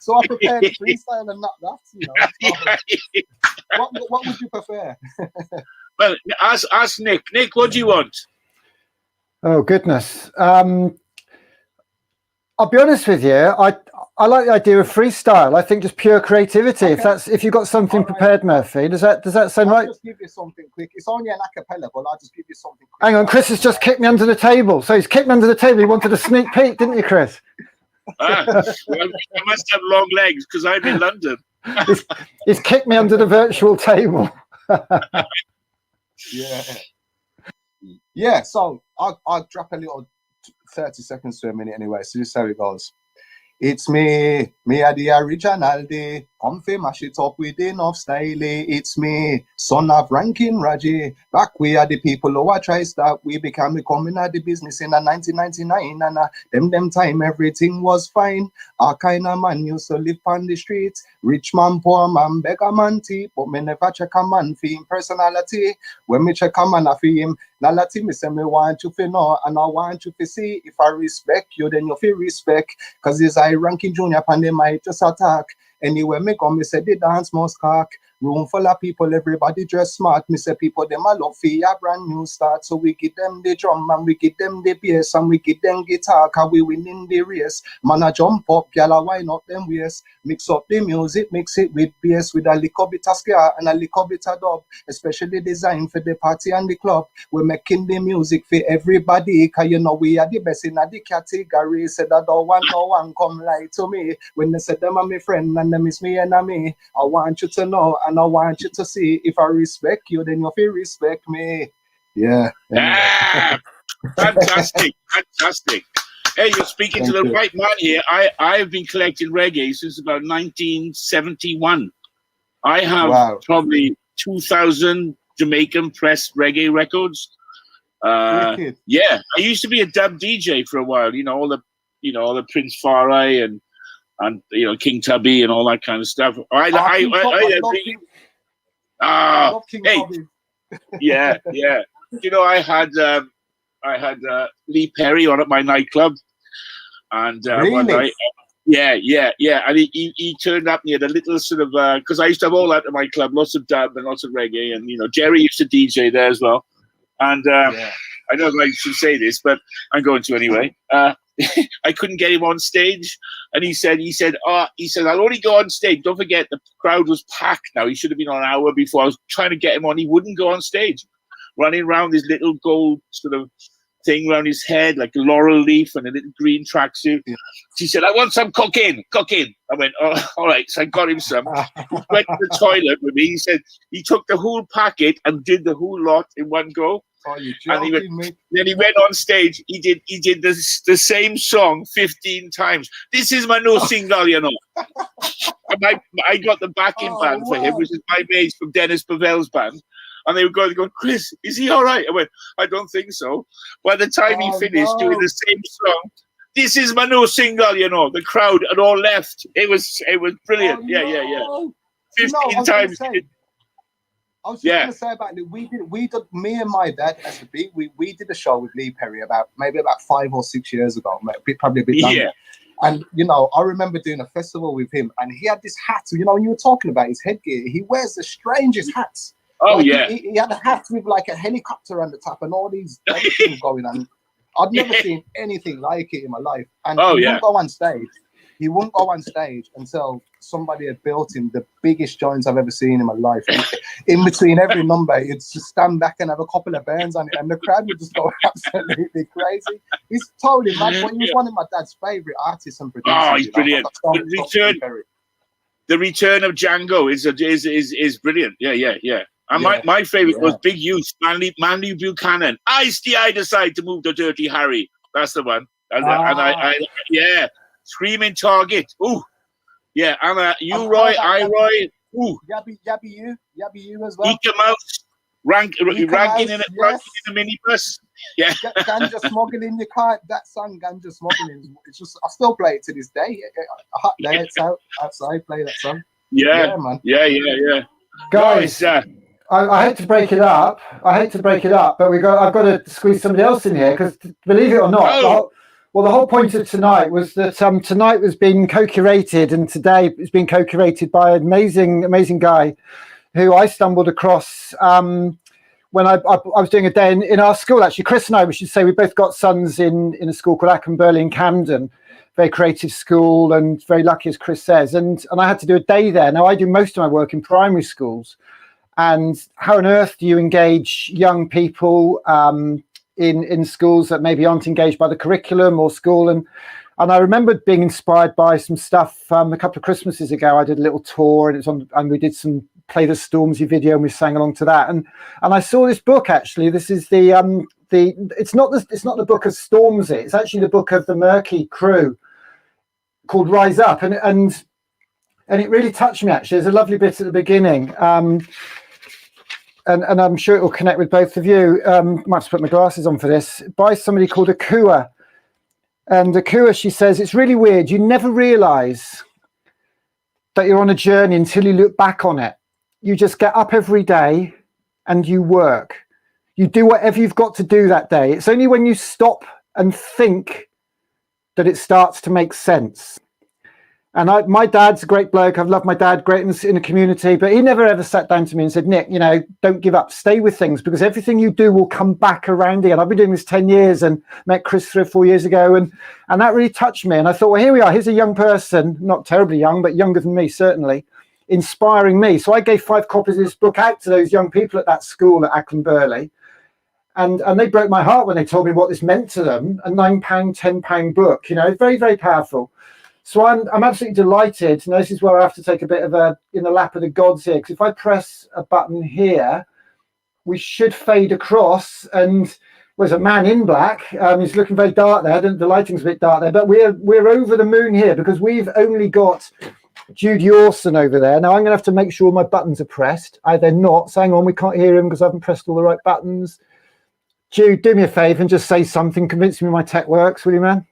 So I prepared a freestyle and not that. What would you prefer? Well, ask Nick. Nick, what do you want? Oh goodness. I'll be honest with you. I like the idea of freestyle. I think just pure creativity. Okay. If you've got something prepared, Murphy, does that sound right? I'll just give you something quick. It's only an acapella, but I'll just give you something quick. Hang on, Chris has just kicked me under the table. So he's kicked me under the table. He wanted a sneak peek, didn't you, Chris? Well, I must have long legs because I'm in London. He's kicked me under the virtual table. Yeah. So I'll drop a little 30 seconds to a minute anyway. So this is how it goes. It's me are the original day. Come fi mash it up with enough style. It's me, son of Rankin Raji. Back we are the people who are try start. We become coming at the business in 1999. And them time everything was fine. Our kind of man used to live on the streets. Rich man, poor man, beggar man tea. But me never check a man for him personality. When me check a man for him, nalati me say me want you to know and I want you to see. If I respect you, then you feel respect. Cause it's I Ranking Junior and they might just attack. Anyway, me come, me say the dance must cock. Room full of people, everybody dress smart. Me say people, them a love for a brand new start. So we give them the drum and we give them the bass and we give them guitar. Cause we winning the race. Man a jump up, gyal a wind up them waist. Mix up the music, mix it with bass. With a little bit of scare and a little bit of dub. Especially designed for the party and the club. We're making the music for everybody. Cause you know we are the best in the category. Said that don't want no one come lie to me. When they said them are my friend and them is me enemy. I want you to know and I want you to see. If I respect you, then you feel respect me. Yeah. Ah, fantastic. Hey, you're speaking to the right man here. I've been collecting reggae since about 1971. I have probably 2,000 Jamaican pressed reggae records. Yeah, I used to be a dub DJ for a while. You know all the Prince FRI and King Tubby and all that kind of stuff. I love King Tubby. Yeah. You know, I had Lee Perry on at my nightclub, and one night, and he turned up near the little sort of because I used to have all that at my club, lots of dub and lots of reggae, and Jerry used to DJ there as well, and I don't know if I should say this, but I'm going to anyway. I couldn't get him on stage, and he said, I'll only go on stage. Don't forget, the crowd was packed now. He should have been on an hour before. I was trying to get him on. He wouldn't go on stage, running around this little gold sort of thing around his head, like a laurel leaf and a little green tracksuit. Yeah. She said, I want some cocaine. I went, oh, all right. So I got him some. He went to the toilet with me. He said he took the whole packet and did the whole lot in one go. Oh, you joking, and then he went on stage. He did the same song 15 times. This is my new single, you know. And I got the backing band for him, which is my mates from Dennis Pavel's band. And they were going, Chris, is he all right? I went, I don't think so. By the time he finished doing the same song, this is my new single, you know. The crowd had all left. It was brilliant. Yeah. 15 times. I was just going to say about it. We did. Me and my dad, as a beat, we did a show with Lee Perry about 5 or 6 years ago, probably a bit longer. Yeah. And I remember doing a festival with him, and he had this hat. When you were talking about his headgear, he wears the strangest hats. Oh, he had a hat with like a helicopter on the top and all these other things going on. I'd never seen anything like it in my life. And he wouldn't go on stage. He wouldn't go on stage until somebody had built him the biggest joints I've ever seen in my life. In between every number, he'd just stand back and have a couple of bands on it, and the crowd would just go absolutely crazy. He's totally mad. But he was one of my dad's favorite artists and producers. Oh, he's brilliant. The return of Django is brilliant. Yeah. And my favorite was Big Youth, Manly Buchanan. I decide to move to Dirty Harry. That's the one. And I Screaming Target. Ooh. Yeah. And you, Roy, I, Roy. Ooh. Yabby you as well. Eka Mouse. Ranking in a minibus. Yeah. Ganja Smuggling in your car. That song, Ganja Smuggling. It's just, I still play it to this day. A hot day, it's outside, play that song. Yeah, man. Yeah. Guys, I hate to break it up. But I've got to squeeze somebody else in here because, believe it or not, the whole point of tonight was that tonight was being co-curated, and today it's been co-curated by an amazing guy who I stumbled across when I was doing a day in our school. Actually, Chris and I, we should say, we both got sons in a school called Ackenburley in Camden, very creative school and very lucky, as Chris says. And I had to do a day there. Now, I do most of my work in primary schools. And how on earth do you engage young people in schools that maybe aren't engaged by the curriculum or school? And And I remember being inspired by some stuff a couple of Christmases ago. I did a little tour, and and we did some Play the Stormzy video, and we sang along to that. And I saw this book actually. This is it's not the book of Stormzy. It's actually the book of the Murky crew called Rise Up, and it really touched me actually. There's a lovely bit at the beginning. And I'm sure it will connect with both of you. Might have to put my glasses on for this. By somebody called Akua. And Akua, she says, it's really weird. You never realize that you're on a journey until you look back on it. You just get up every day and you work. You do whatever you've got to do that day. It's only when you stop and think that it starts to make sense. And my dad's a great bloke. I've loved my dad, great in the community, but he never ever sat down to me and said, Nick, don't give up, stay with things, because everything you do will come back around again. I've been doing this 10 years and met Chris 3 or 4 years ago, and that really touched me. And I thought, well, here we are. Here's a young person, not terribly young, but younger than me, certainly, inspiring me. So I gave 5 copies of this book out to those young people at that school at Ackland Burley. And they broke my heart when they told me what this meant to them. A £9, £10 book, very, very powerful. So I'm absolutely delighted. Now, this is where I have to take a bit of a in the lap of the gods here, because if I press a button here, we should fade across, and there's a man in black. He's looking very dark there. The lighting's a bit dark there, but we're over the moon here because we've only got Jude Yorson over there. Now I'm going to have to make sure my buttons are pressed. They're not. So hang on, we can't hear him because I haven't pressed all the right buttons. Jude, do me a favour and just say something. Convince me my tech works, will you, man?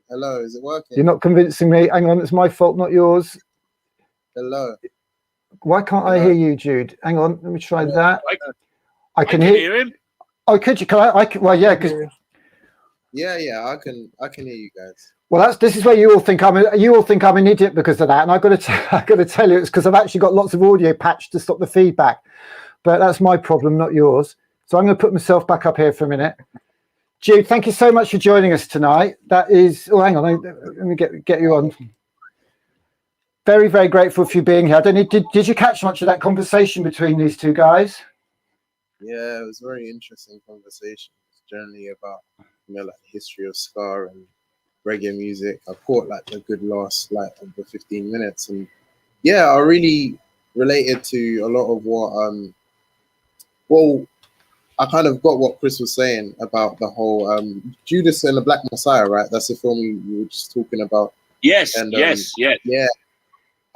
Hello, is it working? You're not convincing me. Hang on, it's my fault, not yours. Hello. Why can't I hear you, Jude? Hang on, let me try that. I can hear him. Oh, could you? Well, yeah, because Yeah, I can hear you guys. Well, this is where you all think I'm an idiot because of that, and I've got to tell you it's because I've actually got lots of audio patched to stop the feedback, but that's my problem, not yours. So I'm going to put myself back up here for a minute. Jude, thank you so much for joining us tonight. That is, oh, hang on, let me get you on. Very, very grateful for you being here. I don't know, did you catch much of that conversation between these two guys? Yeah, it was a very interesting conversation. It's generally about, like the history of ska and reggae music. I caught like the good last of the 15 minutes, and yeah, I really related to a lot of what I kind of got what Chris was saying about the whole Judas and the Black Messiah, right? That's the film we were just talking about. Yes, and, yes. Yeah.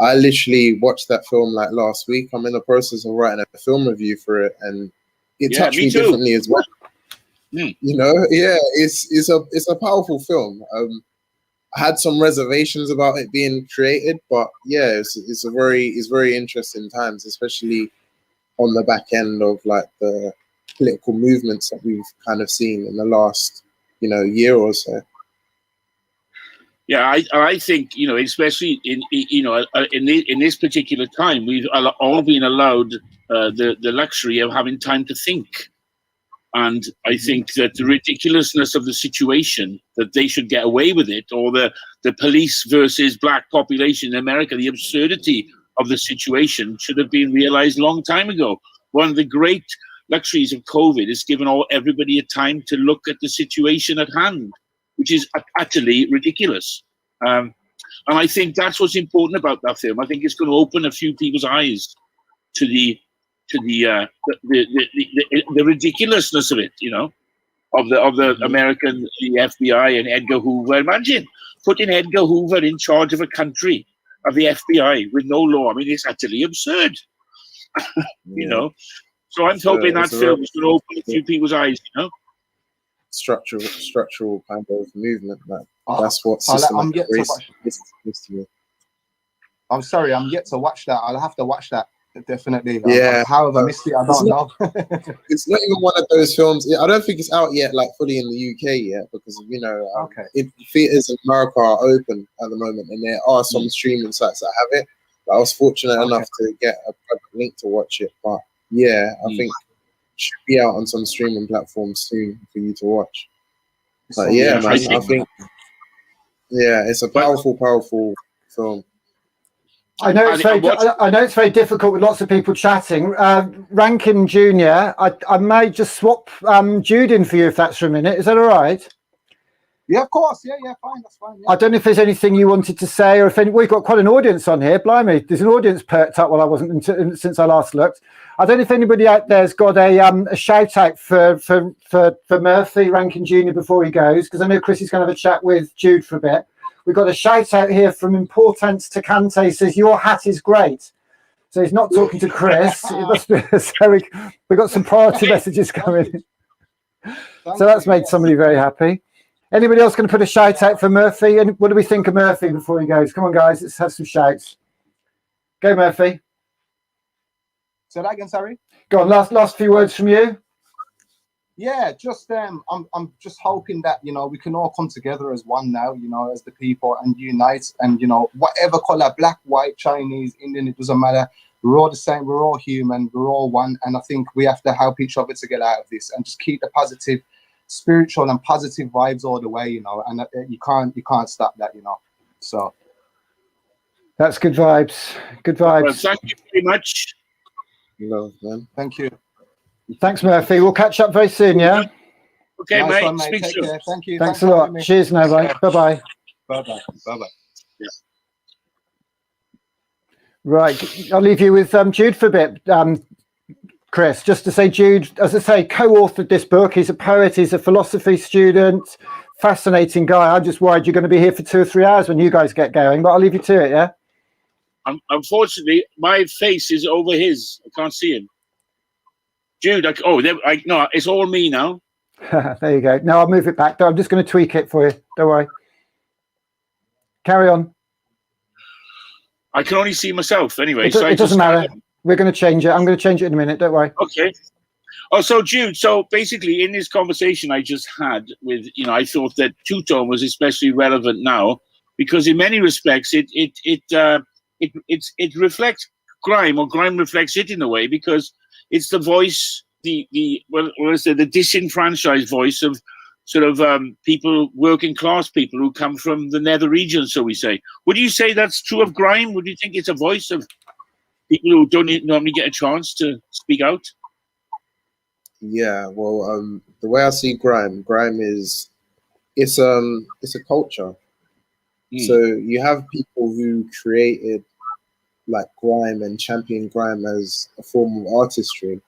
I literally watched that film like last week. I'm in the process of writing a film review for it, and it touched me differently as well. Mm. It's a powerful film. I had some reservations about it being created, but yeah, it's very interesting times, especially on the back end of like the political movements that we've kind of seen in the last year or so. Yeah, I think especially in this particular time, we've all been allowed the luxury of having time to think, and I think that the ridiculousness of the situation, that they should get away with it, or the police versus black population in America, the absurdity of the situation should have been realized a long time ago. One of the great luxuries of COVID is given everybody a time to look at the situation at hand, which is utterly ridiculous. And I think that's what's important about that film. I think it's going to open a few people's eyes to the ridiculousness of it, of the American, the FBI and Edgar Hoover. Imagine putting Edgar Hoover in charge of a country, of the FBI, with no law. I mean, it's utterly absurd, So I'm hoping that film is going to open a few people's eyes, Structural kind of movement. That's what systematic racism is to me. I'm sorry, I'm yet to watch that. I'll have to watch that, definitely. Yeah. However, I missed it, I don't know. It's not even one of those films. I don't think it's out yet, fully in the UK yet, because theaters in America are open at the moment, and there are some streaming sites that have it. But I was fortunate enough to get a private link to watch it. But yeah, I think it should be out on some streaming platforms soon for you to watch. But yeah, man, I think it's a powerful film. I know it's very difficult with lots of people chatting. Rankin Jr., I may just swap Jude in for you if that's for a minute. Is that all right? Yeah, of course. Yeah, fine. That's fine. Yeah. I don't know if there's anything you wanted to say, or if we've got quite an audience on here. Blimey, there's an audience perked up while I wasn't since I last looked. I don't know if anybody out there's got a shout out for Murphy Rankin Jr. before he goes, because I know Chris is going to have a chat with Jude for a bit. We've got a shout out here from Importance to Kante, says your hat is great. So he's not talking to Chris. It must be, so we've got some priority messages coming. So that's made somebody very happy. Anybody else going to put a shout out for Murphy? And what do we think of Murphy before he goes? Come on, guys, let's have some shouts. Go, Murphy. Say that again, sorry. Go on, last few words from you. Yeah, just I'm just hoping that, you know, we can all come together as one now, you know, as the people, and unite, and, you know, whatever color, black, white, Chinese, Indian, it doesn't matter. We're all the same. We're all human. We're all one. And I think we have to help each other to get out of this, and just keep the positive, spiritual and positive vibes all the way, you know. And you can't stop that, you know. So that's good vibes. Good vibes. Well, thank you very much. Love, man. Thank you. Thanks, Murphy. We'll catch up very soon, yeah? Okay, Nice mate. one, mate. Speak Take soon. care. Thank you. Thanks a lot. Cheers now, mate. Bye-bye. Bye-bye. Bye-bye. Yeah. Right. I'll leave you with Jude for a bit, Chris. Just to say, Jude, as I say, co-authored this book. He's a poet. He's a philosophy student. Fascinating guy. I'm just worried you're going to be here for 2 or 3 hours when you guys get going, but I'll leave you to it, yeah? Unfortunately, my face is over his. I can't see him. Jude, no, it's all me now. There you go. No, I'll move it back. I'm just going to tweak it for you. Don't worry. Carry on. I can only see myself anyway. It doesn't matter. We're going to change it. I'm going to change it in a minute. Don't worry. Okay. Oh, so Jude, so basically in this conversation I just had with, you know, I thought that two-tone was especially relevant now because in many respects it reflects grime, or grime reflects it in a way, because it's the voice, the disenfranchised voice of sort of people, working class people who come from the nether regions, so we say. Would you say that's true of grime? Would you think it's a voice of people who don't normally get a chance to speak out? Yeah, well, the way I see grime is it's a culture. So you have people who created like grime and championed grime as a form of artistry,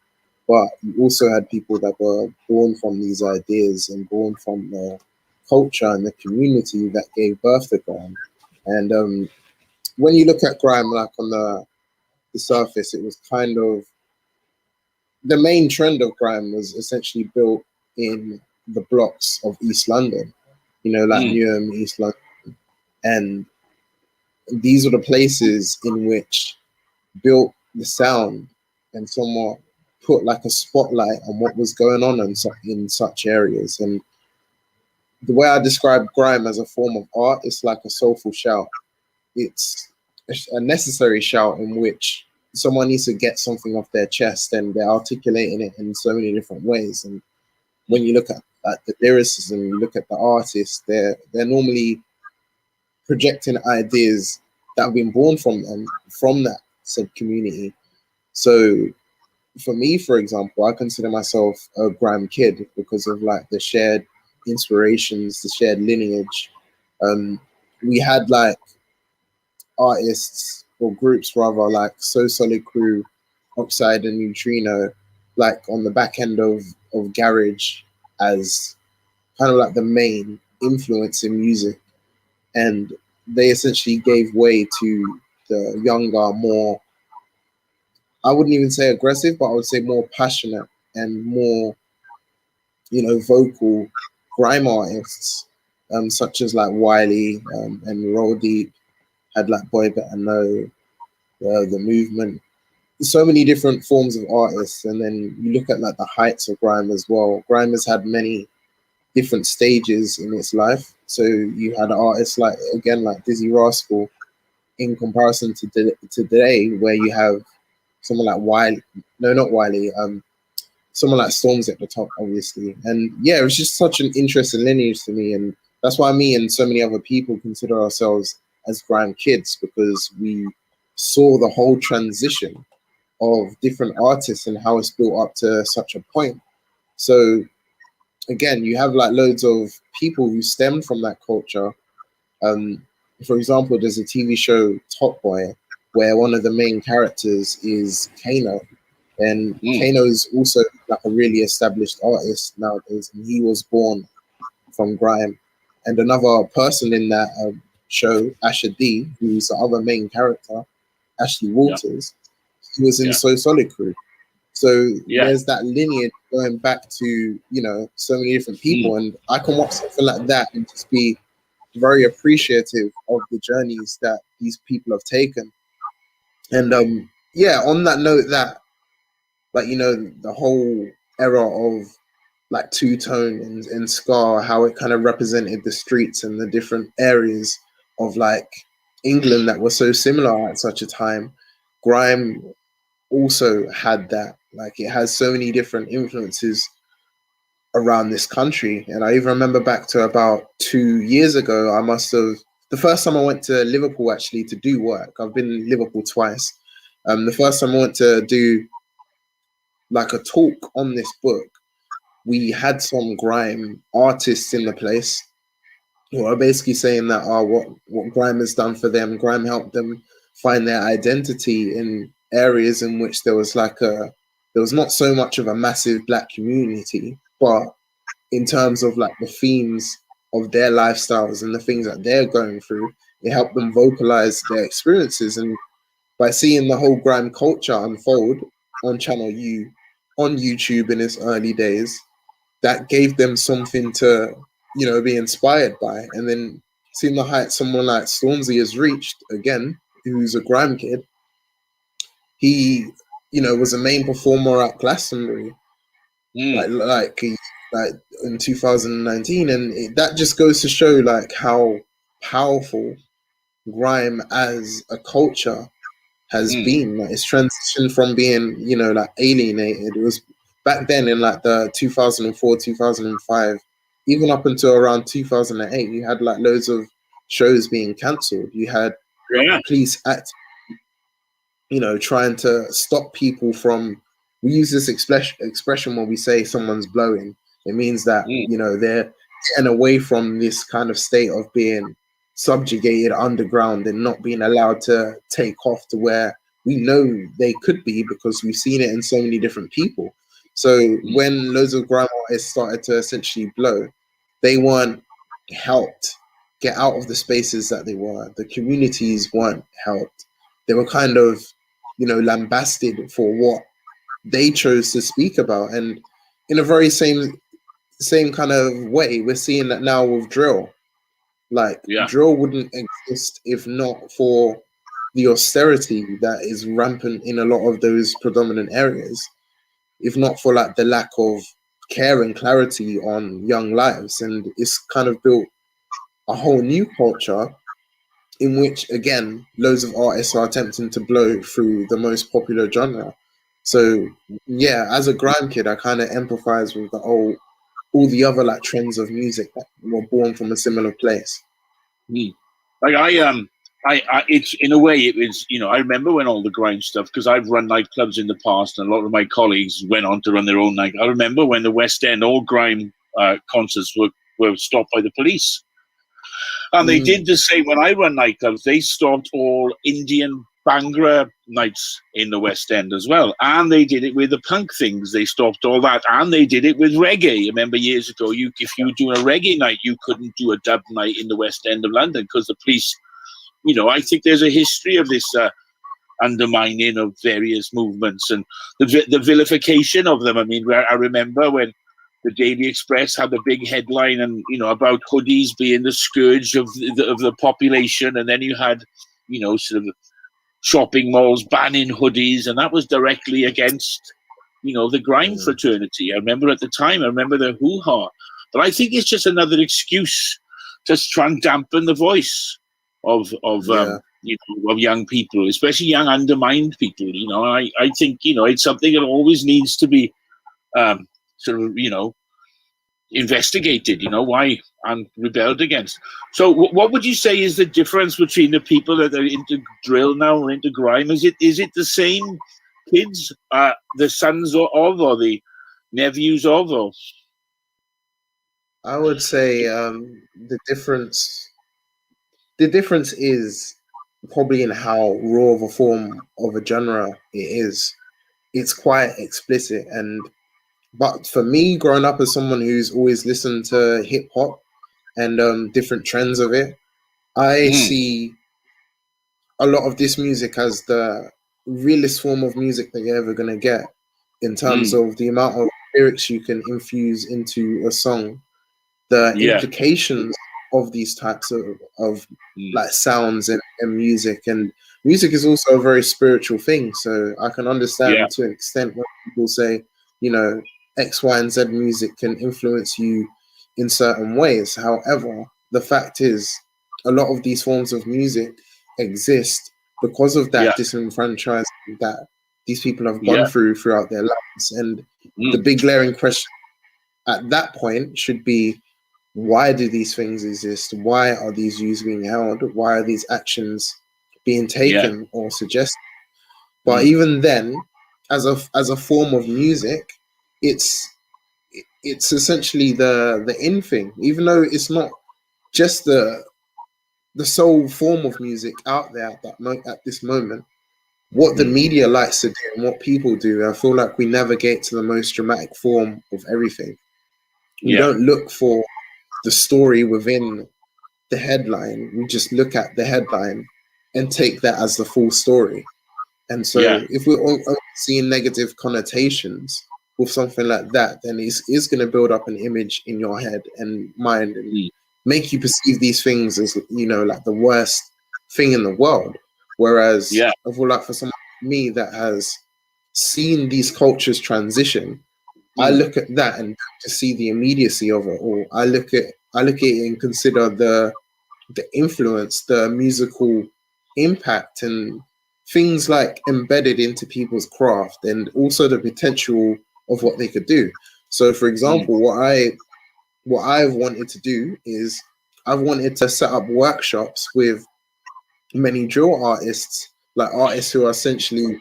but you also had people that were born from these ideas and born from the culture and the community that gave birth to grime. And when you look at grime, like on the surface, it was kind of, the main trend of grime was essentially built in the blocks of East London, you know, like Newham, East London. And these were the places in which built the sound and somewhat put like a spotlight on what was going on in such areas. And the way I describe grime as a form of art, it's like a soulful shout. It's a necessary shout in which someone needs to get something off their chest, and they're articulating it in so many different ways. And when you look at the lyricism, you look at the artists, they're normally projecting ideas that have been born from them, from that said community. So for me, for example, I consider myself a grime kid because of like the shared inspirations, the shared lineage. We had like artists or groups rather, like So Solid Crew, Oxide and Neutrino, like on the back end of garage as kind of like the main influence in music. And they essentially gave way to the younger, more, I wouldn't even say aggressive, but I would say more passionate and more, you know, vocal grime artists, such as like Wiley and Roll Deep, had like Boy Better Know, the Movement, so many different forms of artists. And then you look at like the heights of grime as well. Grime has had many different stages in its life. So you had artists like, again, like Dizzy Rascal, in comparison to today, where you have someone like Wiley, no, not Wiley, someone like Storms at the top, obviously. And yeah, it was just such an interesting lineage to me. And that's why me and so many other people consider ourselves as grime kids, because we saw the whole transition of different artists and how it's built up to such a point. So again, you have like loads of people who stem from that culture. For example, there's a TV show Top Boy where one of the main characters is Kano, and Kano is also like a really established artist nowadays, and he was born from grime. And another person in that show, Asher D, who's the other main character, Ashley Walters, he was in So Solid Crew. So there's that lineage going back to, you know, so many different people, and I can watch something like that and just be very appreciative of the journeys that these people have taken. And on that note, that, like, you know, the whole era of like two-tone and ska, how it kind of represented the streets and the different areas of like England that were so similar at such a time. Grime also had that. Like, it has so many different influences around this country. And I even remember back to about 2 years ago, the first time I went to Liverpool actually to do work. I've been in Liverpool twice. The first time I went to do like a talk on this book, we had some grime artists in the place who are basically saying that what grime has done for them, grime helped them find their identity in areas in which there was not so much of a massive black community, but in terms of like the themes of their lifestyles and the things that they're going through, it helped them vocalize their experiences. And by seeing the whole grime culture unfold on Channel U, on YouTube in its early days, that gave them something to, you know, be inspired by. And then seeing the heights someone like Stormzy has reached, again, who's a grime kid, he, you know, was a main performer at Glastonbury, like in 2019, and that just goes to show like how powerful grime as a culture has been. Like, it's transitioned from being, you know, like alienated. It was back then in like the 2004, 2005, even up until around 2008, you had like loads of shows being cancelled. You had police you know, trying to stop people from. We use this expression when we say someone's blowing. It means that, you know, they're getting away from this kind of state of being subjugated underground and not being allowed to take off to where we know they could be, because we've seen it in so many different people. So when loads of grime artists started to essentially blow, they weren't helped get out of the spaces that they were. The communities weren't helped. They were kind of, you know, lambasted for what they chose to speak about. And in a very same kind of way, we're seeing that now with drill. Like, drill wouldn't exist if not for the austerity that is rampant in a lot of those predominant areas, if not for like the lack of care and clarity on young lives. And it's kind of built a whole new culture in which, again, loads of artists are attempting to blow through the most popular genre. So yeah, as a grime kid, I kind of empathize with all the other like trends of music that were born from a similar place. Like it's, in a way, it was, you know, I remember when all the grime stuff, because I've run nightclubs in the past, and a lot of my colleagues went on to run their own night. I remember when the West End, all grime concerts were stopped by the police. And they did the same when I run nightclubs. They stopped all Indian Bhangra nights in the West End as well. And they did it with the punk things. They stopped all that. And they did it with reggae. I remember years ago, if you were doing a reggae night, you couldn't do a dub night in the West End of London because the police, you know, I think there's a history of this undermining of various movements and the vilification of them. I mean, I remember when the Daily Express had the big headline, and, you know, about hoodies being the scourge of the population, and then you had, you know, sort of shopping malls banning hoodies, and that was directly against, you know, the grime fraternity. I remember at the time, I remember the hoo-ha. But I think it's just another excuse to try and dampen the voice of you know, of young people, especially young undermined people. You know, I think, you know, it's something that always needs to be sort of, you know, investigated, you know, why, and rebelled against. So what would you say is the difference between the people that are into drill now or into grime? Is it the same kids, the sons of, or the nephews of, or? I would say the difference is probably in how raw of a form of a genre it is. It's quite explicit, but for me, growing up as someone who's always listened to hip hop and different trends of it, I see a lot of this music as the realest form of music that you're ever gonna get in terms of the amount of lyrics you can infuse into a song, the implications of these types of like sounds and music. And music is also a very spiritual thing, so I can understand to an extent when people say, you know, X, Y, and Z music can influence you in certain ways. However, the fact is a lot of these forms of music exist because of that disenfranchisement that these people have gone through throughout their lives. And the big glaring question at that point should be, why do these things exist? Why are these views being held? Why are these actions being taken or suggested? But even then, as a form of music, it's essentially the in thing, even though it's not just the sole form of music out there at this moment. What the media likes to do and what people do, I feel like we navigate to the most dramatic form of everything. We don't look for the story within the headline. We just look at the headline and take that as the full story. And so if we're all seeing negative connotations with something like that, then it's going to build up an image in your head and mind and make you perceive these things as, you know, like the worst thing in the world. Whereas I feel like for someone like me that has seen these cultures transition, I look at that and to see the immediacy of it all. I look at it and consider the influence, the musical impact, and things like embedded into people's craft, and also the potential of what they could do. So, for example, what I've wanted to do is I've wanted to set up workshops with many drill artists, like artists who are essentially,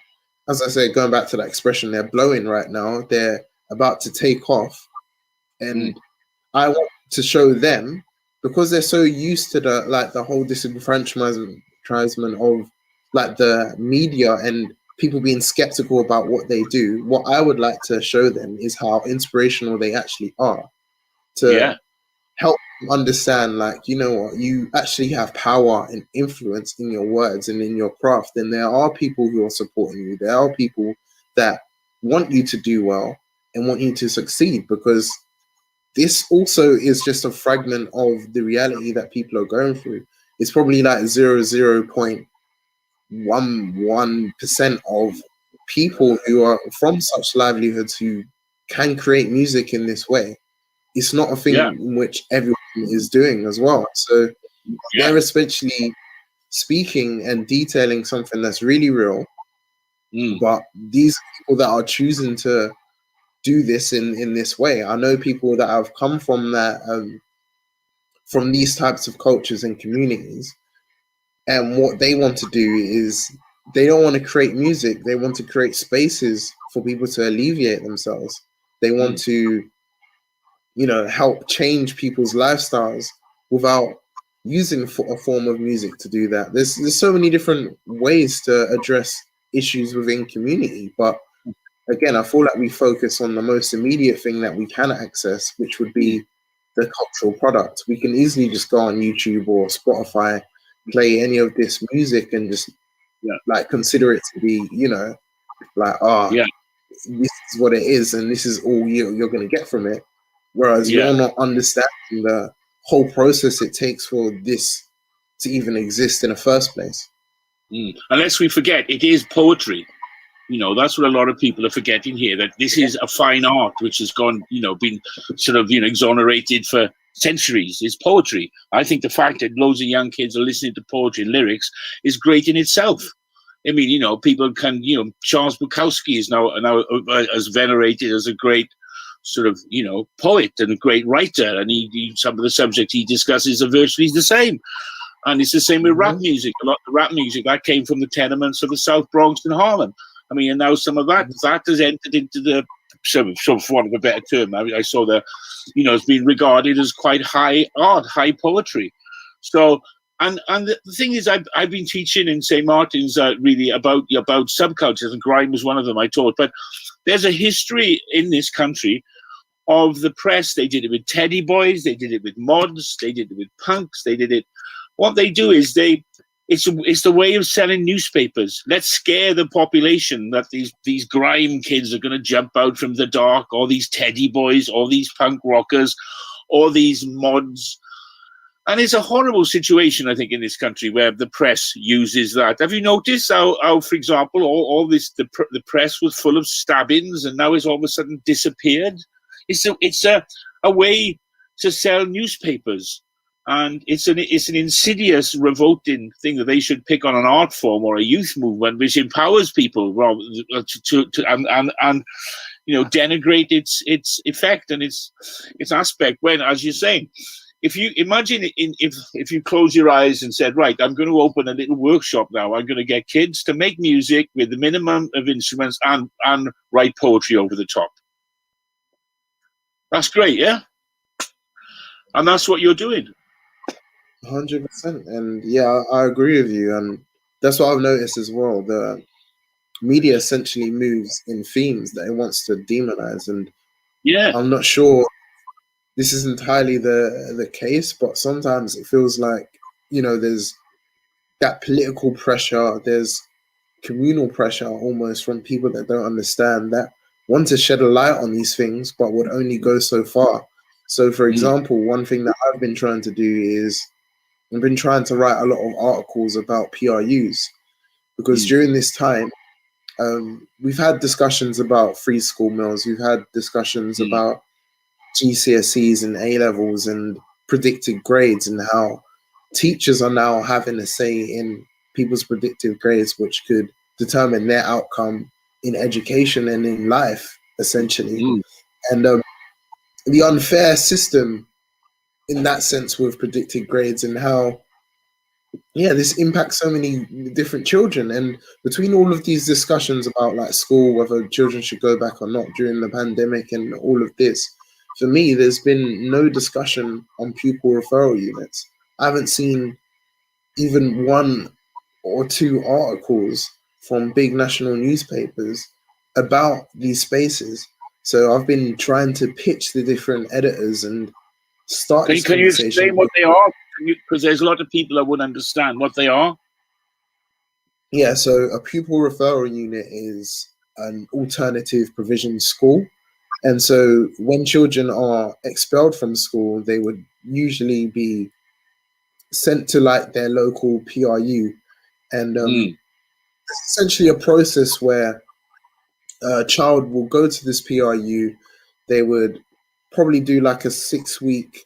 as I say, going back to that expression, they're blowing right now. They're about to take off, and I want to show them, because they're so used to the whole disenfranchisement of like the media and people being skeptical about what they do. What I would like to show them is how inspirational they actually are, to help them understand, like, you know what, you actually have power and influence in your words and in your craft, and there are people who are supporting you. There are people that want you to do well and want you to succeed, because this also is just a fragment of the reality that people are going through. It's probably like 0.11% of people who are from such livelihoods who can create music in this way. It's not a thing in which everyone is doing as well. So they're especially speaking and detailing something that's really real. But these people that are choosing to do this in this way, I know people that have come from that, from these types of cultures and communities, and what they want to do is they don't want to create music. They want to create spaces for people to alleviate themselves. They want to, you know, help change people's lifestyles without using a form of music to do that. There's so many different ways to address issues within community, but again, I feel like we focus on the most immediate thing that we can access, which would be the cultural product. We can easily just go on YouTube or Spotify, play any of this music, and just like consider it to be, you know, like, this is what it is, and this is all you're going to get from it. Whereas you're not understanding the whole process it takes for this to even exist in the first place. Unless we forget, it is poetry. You know, that's what a lot of people are forgetting here, that this is a fine art which has gone, you know, been sort of, you know, exonerated for centuries. It's poetry. I think the fact that loads of young kids are listening to poetry and lyrics is great in itself. I mean, you know, people can, you know, Charles Bukowski is now as venerated as a great sort of, you know, poet and a great writer. And he some of the subjects he discusses are virtually the same. And it's the same with rap music. A lot of rap music that came from the tenements of the South Bronx and Harlem. I mean, and now some of that has entered into the, so for want of a better term, I saw it's been regarded as quite high art, high poetry. So, and the thing is, I've been teaching in St. Martin's really about subcultures, and grime was one of them I taught. But there's a history in this country of the press. They did it with teddy boys, they did it with mods, they did it with punks, they did it. What they do is it's the way of selling newspapers. Let's scare the population that these grime kids are going to jump out from the dark, or these teddy boys, or these punk rockers, or these mods. And it's a horrible situation, I think, in this country where the press uses that. Have you noticed how for example, all this the press was full of stabbings, and now it's all of a sudden disappeared? It's a way to sell newspapers. And it's an insidious, revolting thing that they should pick on an art form or a youth movement which empowers people rather to denigrate its effect and its aspect. When, as you're saying, if you imagine if you close your eyes and said, right, I'm going to open a little workshop now. I'm going to get kids to make music with the minimum of instruments and write poetry over the top. That's great, yeah. And that's what you're doing. 100%, and yeah, I agree with you, and that's what I've noticed as well. The media essentially moves in themes that it wants to demonize, and yeah, I'm not sure this is entirely the case, but sometimes it feels like there's that political pressure, there's communal pressure almost from people that don't understand, that want to shed a light on these things, but would only go so far. So, for example, one thing that I've been trying to do is I've been trying to write a lot of articles about PRUs, because during this time, we've had discussions about free school meals, we've had discussions about GCSEs and A-levels and predicted grades, and how teachers are now having a say in people's predictive grades, which could determine their outcome in education and in life, essentially. And the unfair system in that sense with predicted grades, and how this impacts so many different children. And between all of these discussions about like school, whether children should go back or not during the pandemic and all of this, for me, there's been no discussion on pupil referral units. I haven't seen even one or two articles from big national newspapers about these spaces. So I've been trying to pitch the different editors and start this Can you conversation. explain what they are? Because there's a lot of people that wouldn't understand what they are. Yeah, so a pupil referral unit is an alternative provision school. And so when children are expelled from school, they would usually be sent to like their local PRU. And it's essentially a process where a child will go to this PRU. They would probably do like a 6-week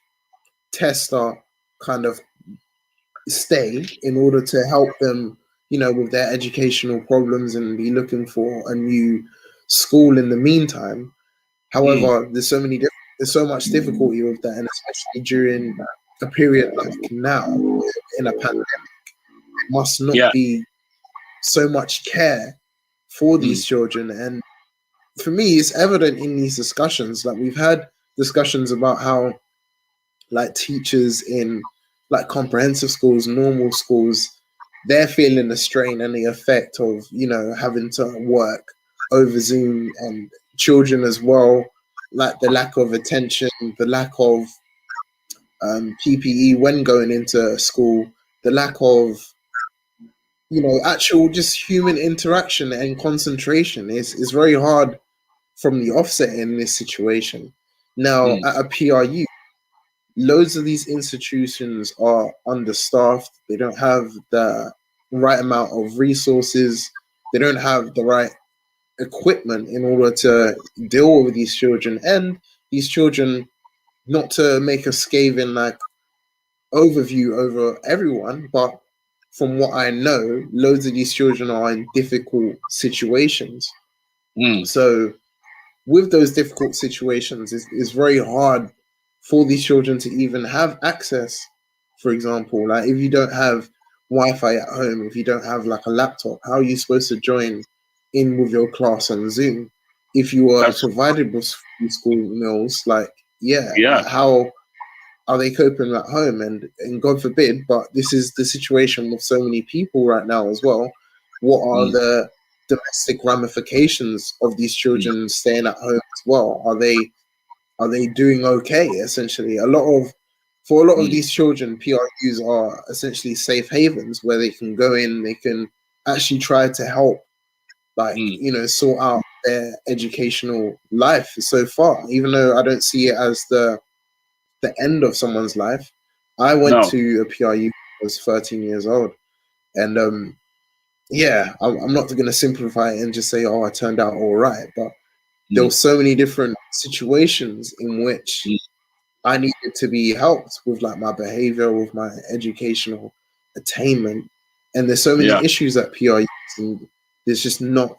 tester kind of stay in order to help them, with their educational problems, and be looking for a new school in the meantime. However, there's so much difficulty with that, and especially during a period like now in a pandemic, it must not be so much care for these children. And for me, it's evident in these discussions. Like, we've had discussions about how like teachers in like comprehensive schools, normal schools, they're feeling the strain and the effect of, having to work over Zoom, and children as well, like the lack of attention, the lack of PPE when going into school, the lack of, actual just human interaction and concentration is very hard from the offset in this situation. Now, at a PRU, loads of these institutions are understaffed. They don't have the right amount of resources. They don't have the right equipment in order to deal with these children. And these children, not to make a scathing like overview over everyone, but from what I know, loads of these children are in difficult situations. So with those difficult situations, it's very hard for these children to even have access. For example, like if you don't have Wi-Fi at home, if you don't have like a laptop, how are you supposed to join in with your class on Zoom. If you are provided with school meals, like, like how are they coping at home? And God forbid, but this is the situation with so many people right now as well. What are the domestic ramifications of these children staying at home as well? Are they doing okay? Essentially, for a lot of these children, PRUs are essentially safe havens where they can go in, they can actually try to help, like, sort out their educational life so far. Even though I don't see it as the end of someone's life. I went to a PRU when I was 13 years old, and I'm not going to simplify it and just say, oh, I turned out all right, but there were so many different situations in which I needed to be helped with, like, my behavior, with my educational attainment, and there's so many issues at PRU, and there's just not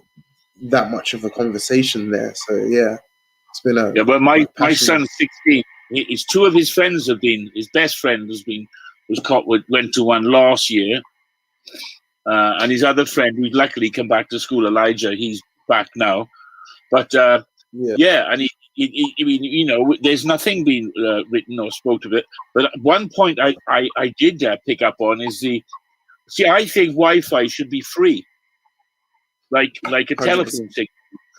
that much of a conversation there. So it's been a but my son's 16. His two of his friends his best friend went to one last year, and his other friend, who's luckily come back to school, Elijah, he's back now. But and there's nothing being written or spoken of it. But one point I did pick up on is I think Wi-Fi should be free, like a telephone thing,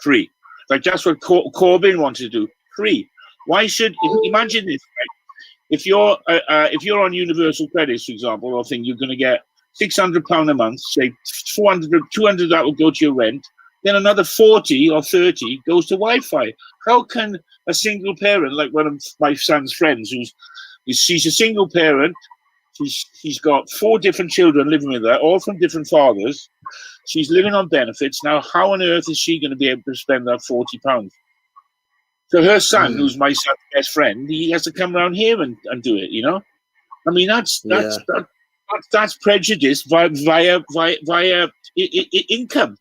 free. Like that's what Corbyn wanted to do, free. Why should imagine this? Right? If you're on universal credits, for example, or thing, you're going to get £600 a month, say 400, 200 that will go to your rent. Then another 40 or 30 goes to Wi-Fi. How can a single parent, like one of my son's friends, she's a single parent, she's got 4 different children living with her, all from different fathers. She's living on benefits. Now, how on earth is she going to be able to spend that £40? So her son, who's my son's best friend, he has to come around here and do it, I mean, that's prejudice via income,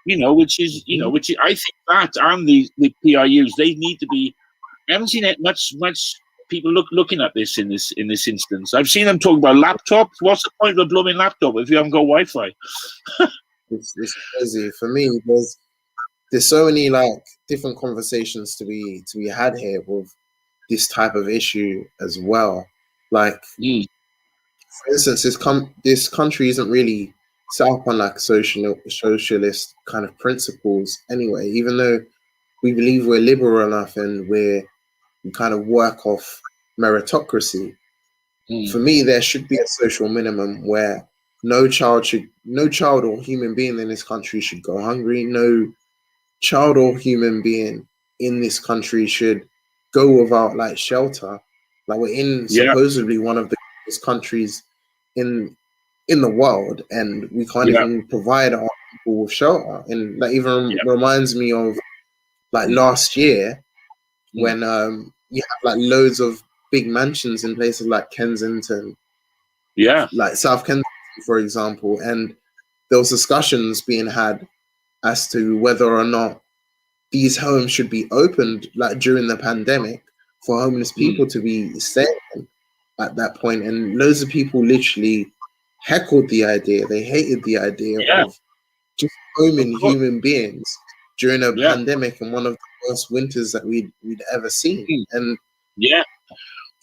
which is, which I think that and the PRUs, they need to be. I haven't seen it much people looking at this in this instance. I've seen them talk about laptops. What's the point of a blooming laptop if you haven't got Wi-Fi? It's crazy for me. There's so many, like, different conversations to be had here with this type of issue as well. Like, for instance, this country isn't really set up on, like, socialist kind of principles anyway. Even though we believe we're liberal enough and we kind of work off meritocracy, for me there should be a social minimum where no child or human being in this country should go hungry. No child or human being in this country should go without, like, shelter. Like, we're in supposedly one of the greatest countries in the world, and we can't even provide our people with shelter. And that even reminds me of, like, last year when you have, like, loads of big mansions in places like Kensington, like South Kensington, for example, and there was discussions being had as to whether or not these homes should be opened, like, during the pandemic, for homeless people to be staying at that point. And loads of people literally heckled the idea. They hated the idea of just homing human beings during a pandemic and one of the worst winters that we'd ever seen. And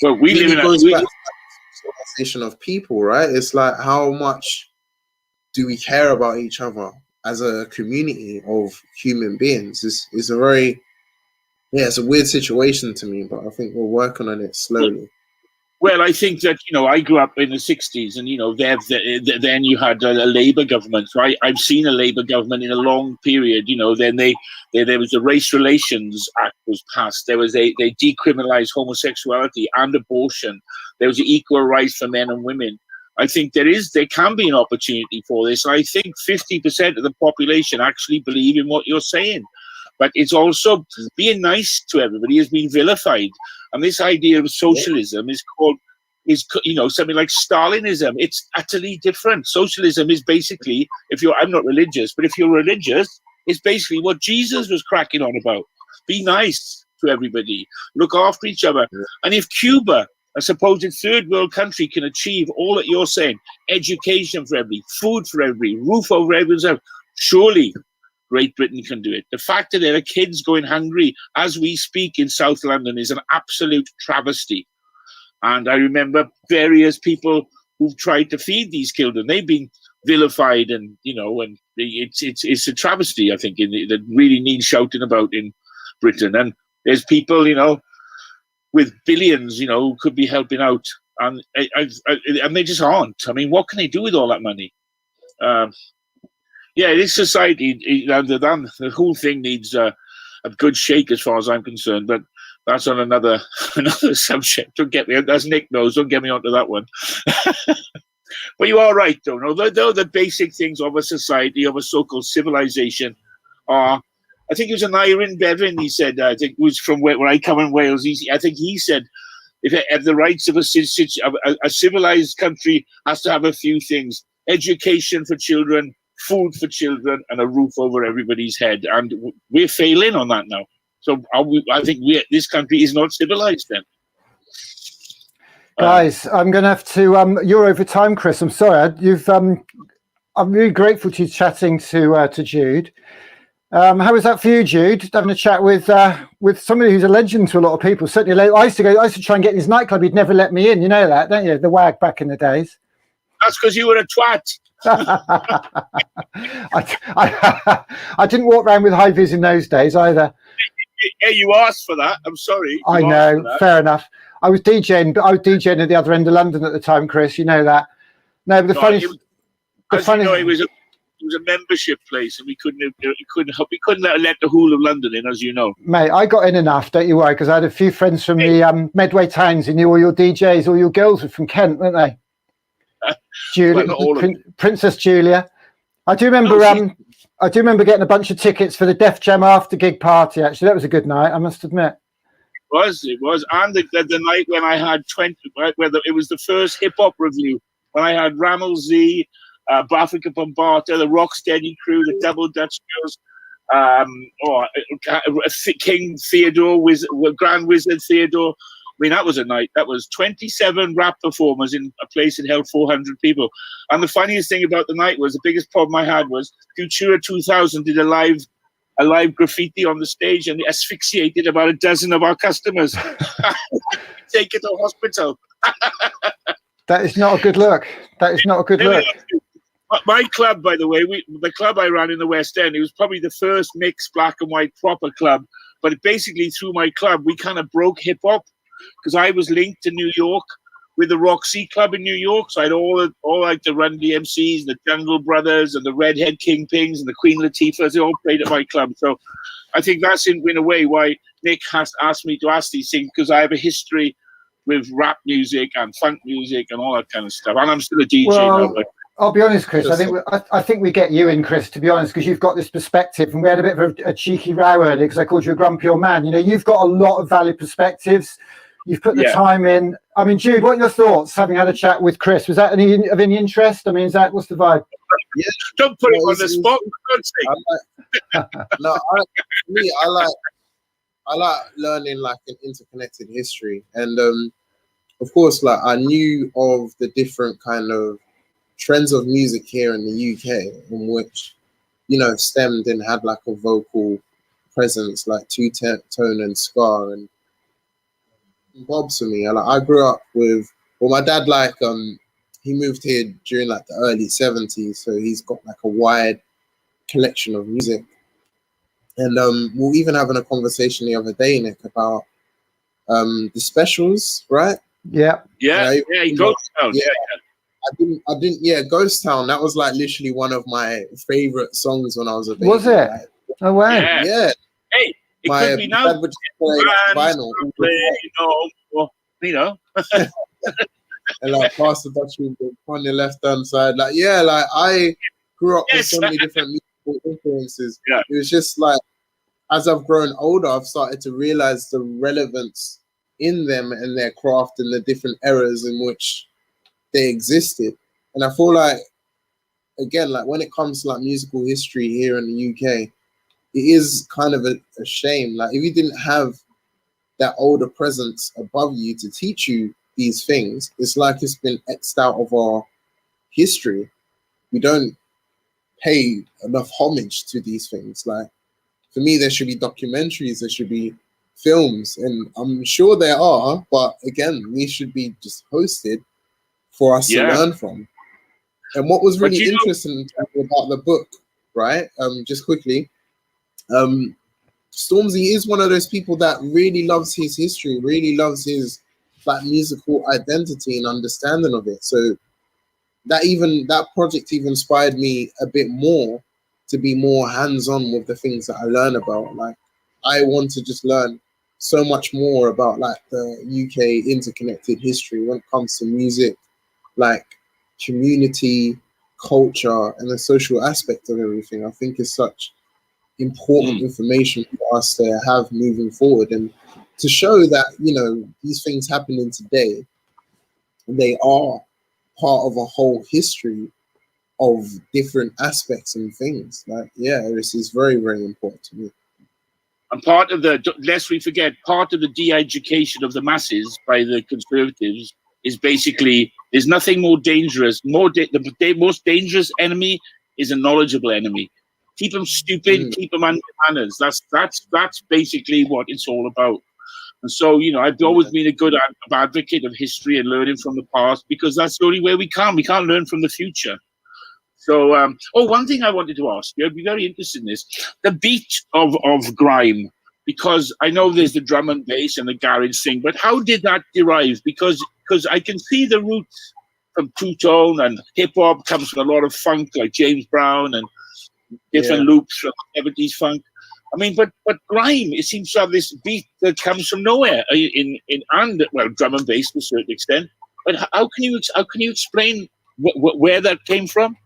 so we live in goes back to the civilization of people, right? It's like, how much do we care about each other as a community of human beings? It's a very it's a weird situation to me, but I think we're working on it slowly. Well, I think that, I grew up in the 60s and, then you had a Labour government. So I've seen a Labour government in a long period, then there was the Race Relations Act was passed. They decriminalized homosexuality and abortion. There was equal rights for men and women. I think there can be an opportunity for this. I think 50% of the population actually believe in what you're saying. But it's also being nice to everybody has been vilified. And this idea of socialism is something like Stalinism. It's utterly different. Socialism is basically, I'm not religious, but if you're religious, it's basically what Jesus was cracking on about. Be nice to everybody. Look after each other. And if Cuba, a supposed third world country, can achieve all that you're saying, education for everybody, food for everybody, roof over everyone's head, surely Great Britain can do it. The fact that there are kids going hungry as we speak in South London is an absolute travesty. And I remember various people who've tried to feed these children. They've been vilified, and and it's a travesty. I think that really needs shouting about in Britain. And there's people, with billions, who could be helping out, and they just aren't. I mean, what can they do with all that money? This society, the whole thing needs a good shake, as far as I'm concerned. But that's on another subject. Don't get me, as Nick knows, don't get me onto that one. But you are right, though. No, though the basic things of a society, of a so-called civilization, are. I think it was an Iron Bevan. He said, I think it was from where I come in Wales. I think he said, if the rights of a civilized country has to have a few things: education for children, food for children, and a roof over everybody's head. And we're failing on that now. So I think this country is not civilized then. Guys, I'm going to have to. You're over time, Chris. I'm sorry. I'm really grateful to you chatting to Jude. How was that for you, Jude? Having a chat with somebody who's a legend to a lot of people. Certainly, I used to try and get in his nightclub. He'd never let me in. You know that, don't you? The wag back in the days. That's because you were a twat. I didn't walk around with high vis in those days either. Yeah, you asked for that. I'm sorry. I know. Fair enough. I was DJing, but I was DJing at the other end of London at the time, Chris. You know that. No, but it was a membership place, and we couldn't let the whole of London in, as you know. Mate, I got in enough. Don't you worry, because I had a few friends from the Medway towns who knew all your DJs. All your girls were from Kent, weren't they? Julia, Princess Julia. I do remember. I do remember getting a bunch of tickets for the Def Jam after gig party. Actually, that was a good night, I must admit. It was, and the night when I had 20, it was the first hip hop review when I had Ramel Z, Africa Bombata, the Rocksteady Crew, the Double Dutch Girls, King Theodore, Grand Wizard Theodore. I mean, that was a night. That was 27 rap performers in a place that held 400 people. And the funniest thing about the night was, the biggest problem I had was Futura 2000 did a live graffiti on the stage, and asphyxiated about a dozen of our customers. Take it to hospital. That is not a good look. That is not a good look. My club, by the way, the club I ran in the West End, it was probably the first mixed black and white proper club. But basically, through my club, we kind of broke hip hop, because I was linked to New York with the Roxy Club in New York. So I had all like the Run DMCs, the Jungle Brothers, and the Redhead Kingpins, and the Queen Latifahs. They all played at my club. So I think that's in a way why Nick has asked me to ask these things, because I have a history with rap music and funk music and all that kind of stuff. And I'm still a DJ now. But I'll be honest, Chris. I think we get you in, Chris, to be honest, because you've got this perspective. And we had a bit of a cheeky row earlier because I called you a grumpy old man. You've got a lot of valid perspectives. You've put the time in. I mean, Jude, what are your thoughts, having had a chat with Chris? Was that of any interest? I mean, what's the vibe? Yeah. Don't put it on the spot, for God's sake. I like learning like an interconnected history. And of course, like I knew of the different kind of trends of music here in the UK, in which, stemmed and had like a vocal presence, like two-tone and ska and bobs for me. I grew up with, my dad, he moved here during like the early 70s, so he's got like a wide collection of music. And we're even having a conversation the other day, Nick, about the specials, right? Yeah, Ghost Town. I didn't. Yeah, Ghost Town. That was like literally one of my favorite songs when I was a baby. Was it? Oh wow. Yeah. Hey, it could be now. Dad would play vinyl. And like Pastor Dutchman on the left hand side. I grew up with so many different musical influences. Yeah. It was just like, as I've grown older, I've started to realize the relevance in them and their craft and the different eras in which they existed. And I feel like, again, like when it comes to like musical history here in the UK, it is kind of a shame. Like if you didn't have that older presence above you to teach you these things, it's like it's been X'd out of our history. We don't pay enough homage to these things. Like, for me, there should be documentaries, there should be films, and I'm sure there are, but again, these should be just hosted for us to learn from. And what was really interesting about the book, right? Just quickly, Stormzy is one of those people that really loves his history, really loves his like musical identity and understanding of it. So that project even inspired me a bit more to be more hands-on with the things that I learn about. Like, I want to just learn so much more about like the UK interconnected history when it comes to music, like community, culture, and the social aspect of everything. I think is such important information for us to have moving forward, and to show that, you know, these things happening today, they are part of a whole history of different aspects and things. Like, yeah, this is very, very important to me. And part of the, lest we forget, part of the de-education of the masses by the conservatives is basically, there's nothing more dangerous. The most dangerous enemy is a knowledgeable enemy. Keep them stupid, keep them under manners. That's basically what it's all about. And so, you know, I've always been a good advocate of history and learning from the past, because that's the only way we can't learn from the future. So, one thing I wanted to ask you, I'd be very interested in this, the beat of Grime, because I know there's the drum and bass and the garage thing, but how did that derive? Because I can see the roots from two-tone, and hip-hop comes from a lot of funk, like James Brown, and different loops from 70s funk. I mean, but Grime, it seems to have this beat that comes from nowhere, and drum and bass to a certain extent. But how can you explain where that came from?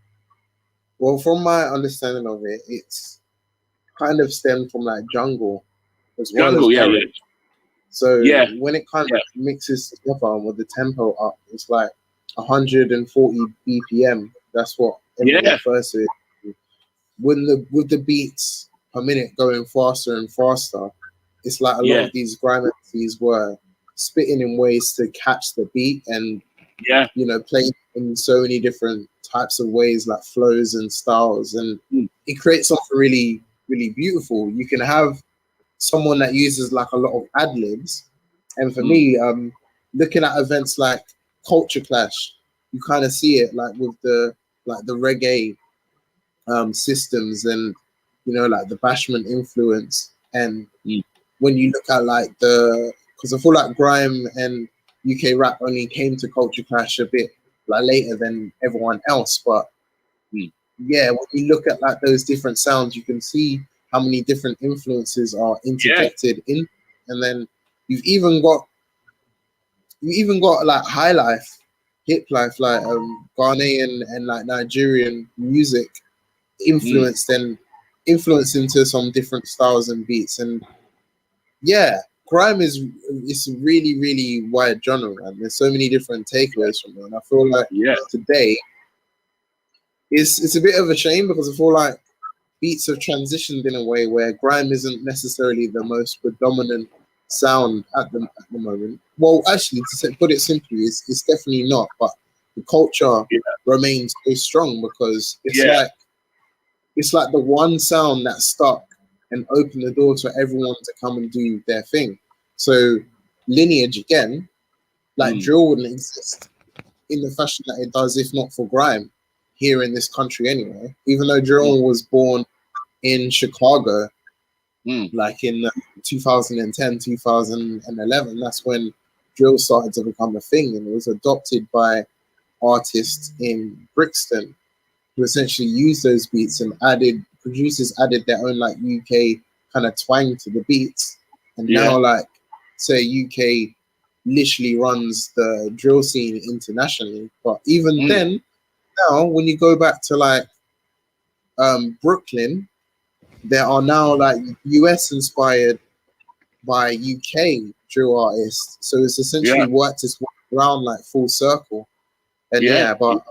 Well, from my understanding of it, it's kind of stemmed from like jungle as well. So when it kind of mixes together with the tempo up, it's like 140 BPM. That's what everyone refers to it. With the beats per minute going faster and faster, it's like a lot of these grime MCs were spitting in ways to catch the beat and you know, playing in so many different types of ways, like flows and styles, and it creates something really, really beautiful. You can have someone that uses like a lot of ad libs, and for me, looking at events like Culture Clash, you kind of see it like with the reggae systems, and you know, like the bashment influence. And when you look at like because I feel like grime and UK rap only came to Culture Clash a bit like later than everyone else, but yeah, when you look at like those different sounds, you can see how many different influences are interjected in, and then you've even got like high life, hip life, like Ghanaian and like Nigerian music influenced and influenced into some different styles and beats. And yeah, grime it's a really, really wide genre, and there's so many different takeaways from it. And I feel like today it's a bit of a shame, because I feel like beats have transitioned in a way where grime isn't necessarily the most predominant sound at the moment. Well, actually, to put it simply, it's definitely not. But the culture remains so strong, because it's like the one sound that stuck and opened the door for everyone to come and do their thing. So lineage again, like drill wouldn't exist in the fashion that it does if not for grime here in this country anyway. Even though drill was born in Chicago, like in 2010, 2011, that's when drill started to become a thing, and it was adopted by artists in Brixton who essentially used those beats and producers added their own like UK kind of twang to the beats. And now like say UK literally runs the drill scene internationally. But even then, now when you go back to like Brooklyn, there are now like US inspired by UK drill artists. So it's essentially worked its way around like full circle. And but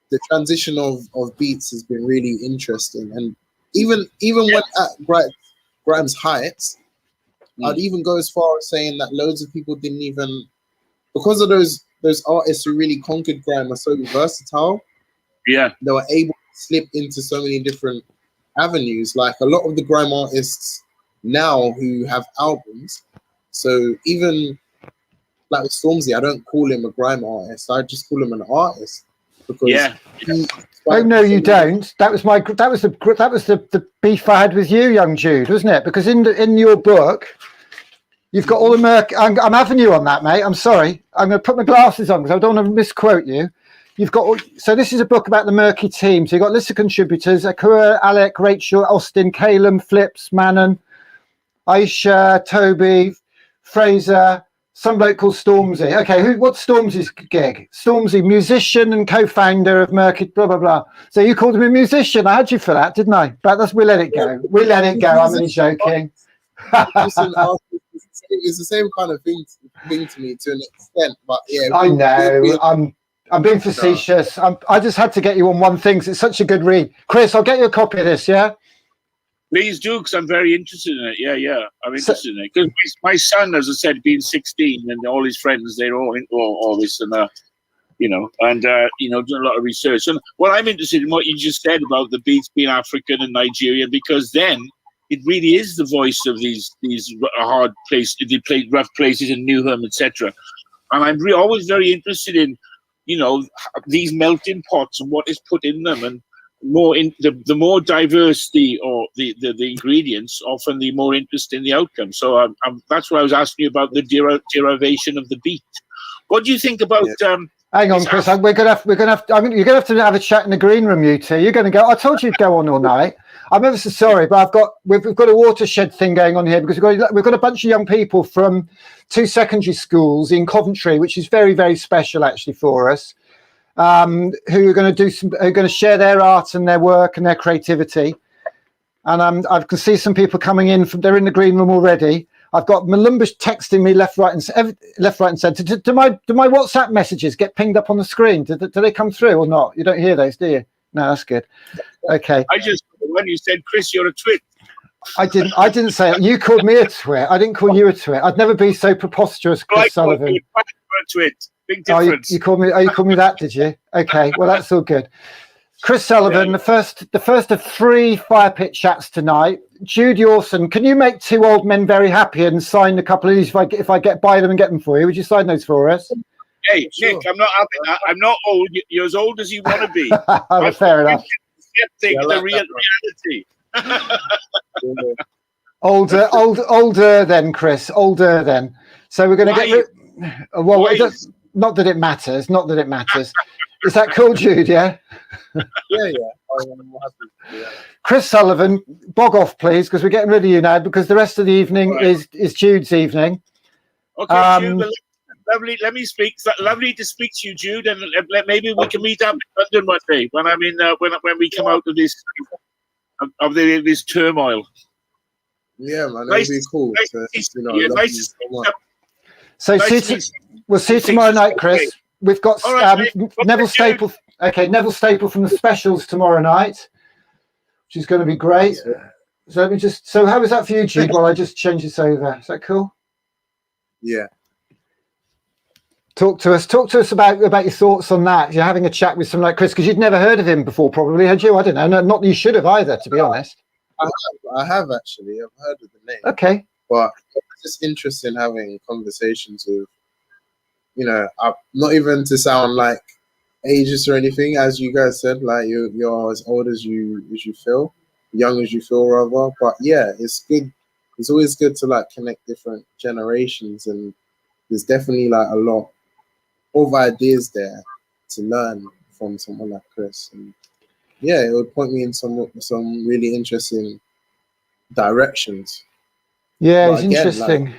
the transition of beats has been really interesting. And even when at Grime's heights, I'd even go as far as saying that loads of people didn't even, because of those artists who really conquered grime are so versatile. They were able to slip into so many different avenues. Like a lot of the grime artists now who have albums. So even like with Stormzy, I don't call him a grime artist. I just call him an artist because oh no, you don't. That was the beef I had with you, young Jude, wasn't it? Because in your book, you've got all the I'm having you on that, mate. I'm sorry. I'm going to put my glasses on because I don't want to misquote you. You've got so this is a book about the murky team. So you've got list of contributors: Akura, Alec, Rachel, Austin, Calum, Flips, Manon, Aisha, Toby, Fraser, some bloke called Stormzy. Okay, what's Stormzy's gig? Stormzy, musician and co-founder of Murky, blah, blah, blah. So you called him a musician. I had you for that, didn't I? But we let it go. We let it go. I'm only joking. It's the same kind of thing to me to an extent. But yeah, I know. I'm being facetious. I just had to get you on one thing because it's such a good read. Chris, I'll get you a copy of this, yeah? Please do, because I'm very interested in it. Yeah, I'm interested in it. Because my son, as I said, being 16, and all his friends, they're all into all this, and doing a lot of research. And well, I'm interested in what you just said about the beats being African and Nigerian, because then it really is the voice of these hard places, they played rough places in Newham, etc. And I'm always very interested in, these melting pots and what is put in them, and the more diverse the ingredients, often the more interesting the outcome. So that's why I was asking you about the derivation of the beat. What do you think about? Hang on, Chris. You're gonna have to have a chat in the green room. You two. You're gonna go. I told you to go on all night. I'm ever so sorry, but we've got a watershed thing going on here because we've got a bunch of young people from 2 secondary schools in Coventry, which is very, very special actually for us. Who are going to share their art and their work and their creativity. And I can see some people coming in they're in the green room already. I've got Malumba texting me left, right, and centre. Do my WhatsApp messages get pinged up on the screen? Do they come through or not? You don't hear those, do you? No, that's good. Okay. I just, when you said, Chris, you're a twit. I didn't say it. You called me a twit. I didn't call you a twit. I'd never be so preposterous, Chris Sullivan. You a twit. Big difference. You called me that, did you? Okay, well that's all good. Chris Sullivan, the first of 3 fire pit chats tonight. Jude Yawson, can you make 2 old men very happy and sign a couple of these if I get by them and get them for you? Would you sign those for us? Hey, sure. Nick, I'm not happy. I'm not old. You're as old as you want to be. Fair enough. The reality. Older then, Chris. Older then. So we're going to get. Well, not that it matters. Not that it matters. Is that cool, Jude? Yeah. Yeah. Chris Sullivan, bog off, please, because we're getting rid of you now. Because the rest of the evening is Jude's evening. Okay, Jude. Lovely. Let me speak. Lovely to speak to you, Jude, and maybe we can meet up in London one day when I'm in. When we come out of this this turmoil. Yeah, man, that'd be cool. We'll see you tomorrow night, Chris. We've got Neville Staple. Okay, Neville Staple from the Specials tomorrow night, which is going to be great. So let me just. So how was that for you, Jude? While I just change this over, is that cool? Yeah. Talk to us about your thoughts on that. You're having a chat with someone like Chris because you'd never heard of him before, probably, had you? I don't know. No, not that you should have either, to be honest. I have actually. I've heard of the name. Okay. But it's just interesting having conversations with, I'm not even to sound like ageist or anything, as you guys said, like you're as old as you feel, young as you feel rather. But yeah, it's good. It's always good to like connect different generations, and there's definitely like a lot of ideas there to learn from someone like Chris. And yeah, it would point me in some really interesting directions. Yeah, it's interesting. Like,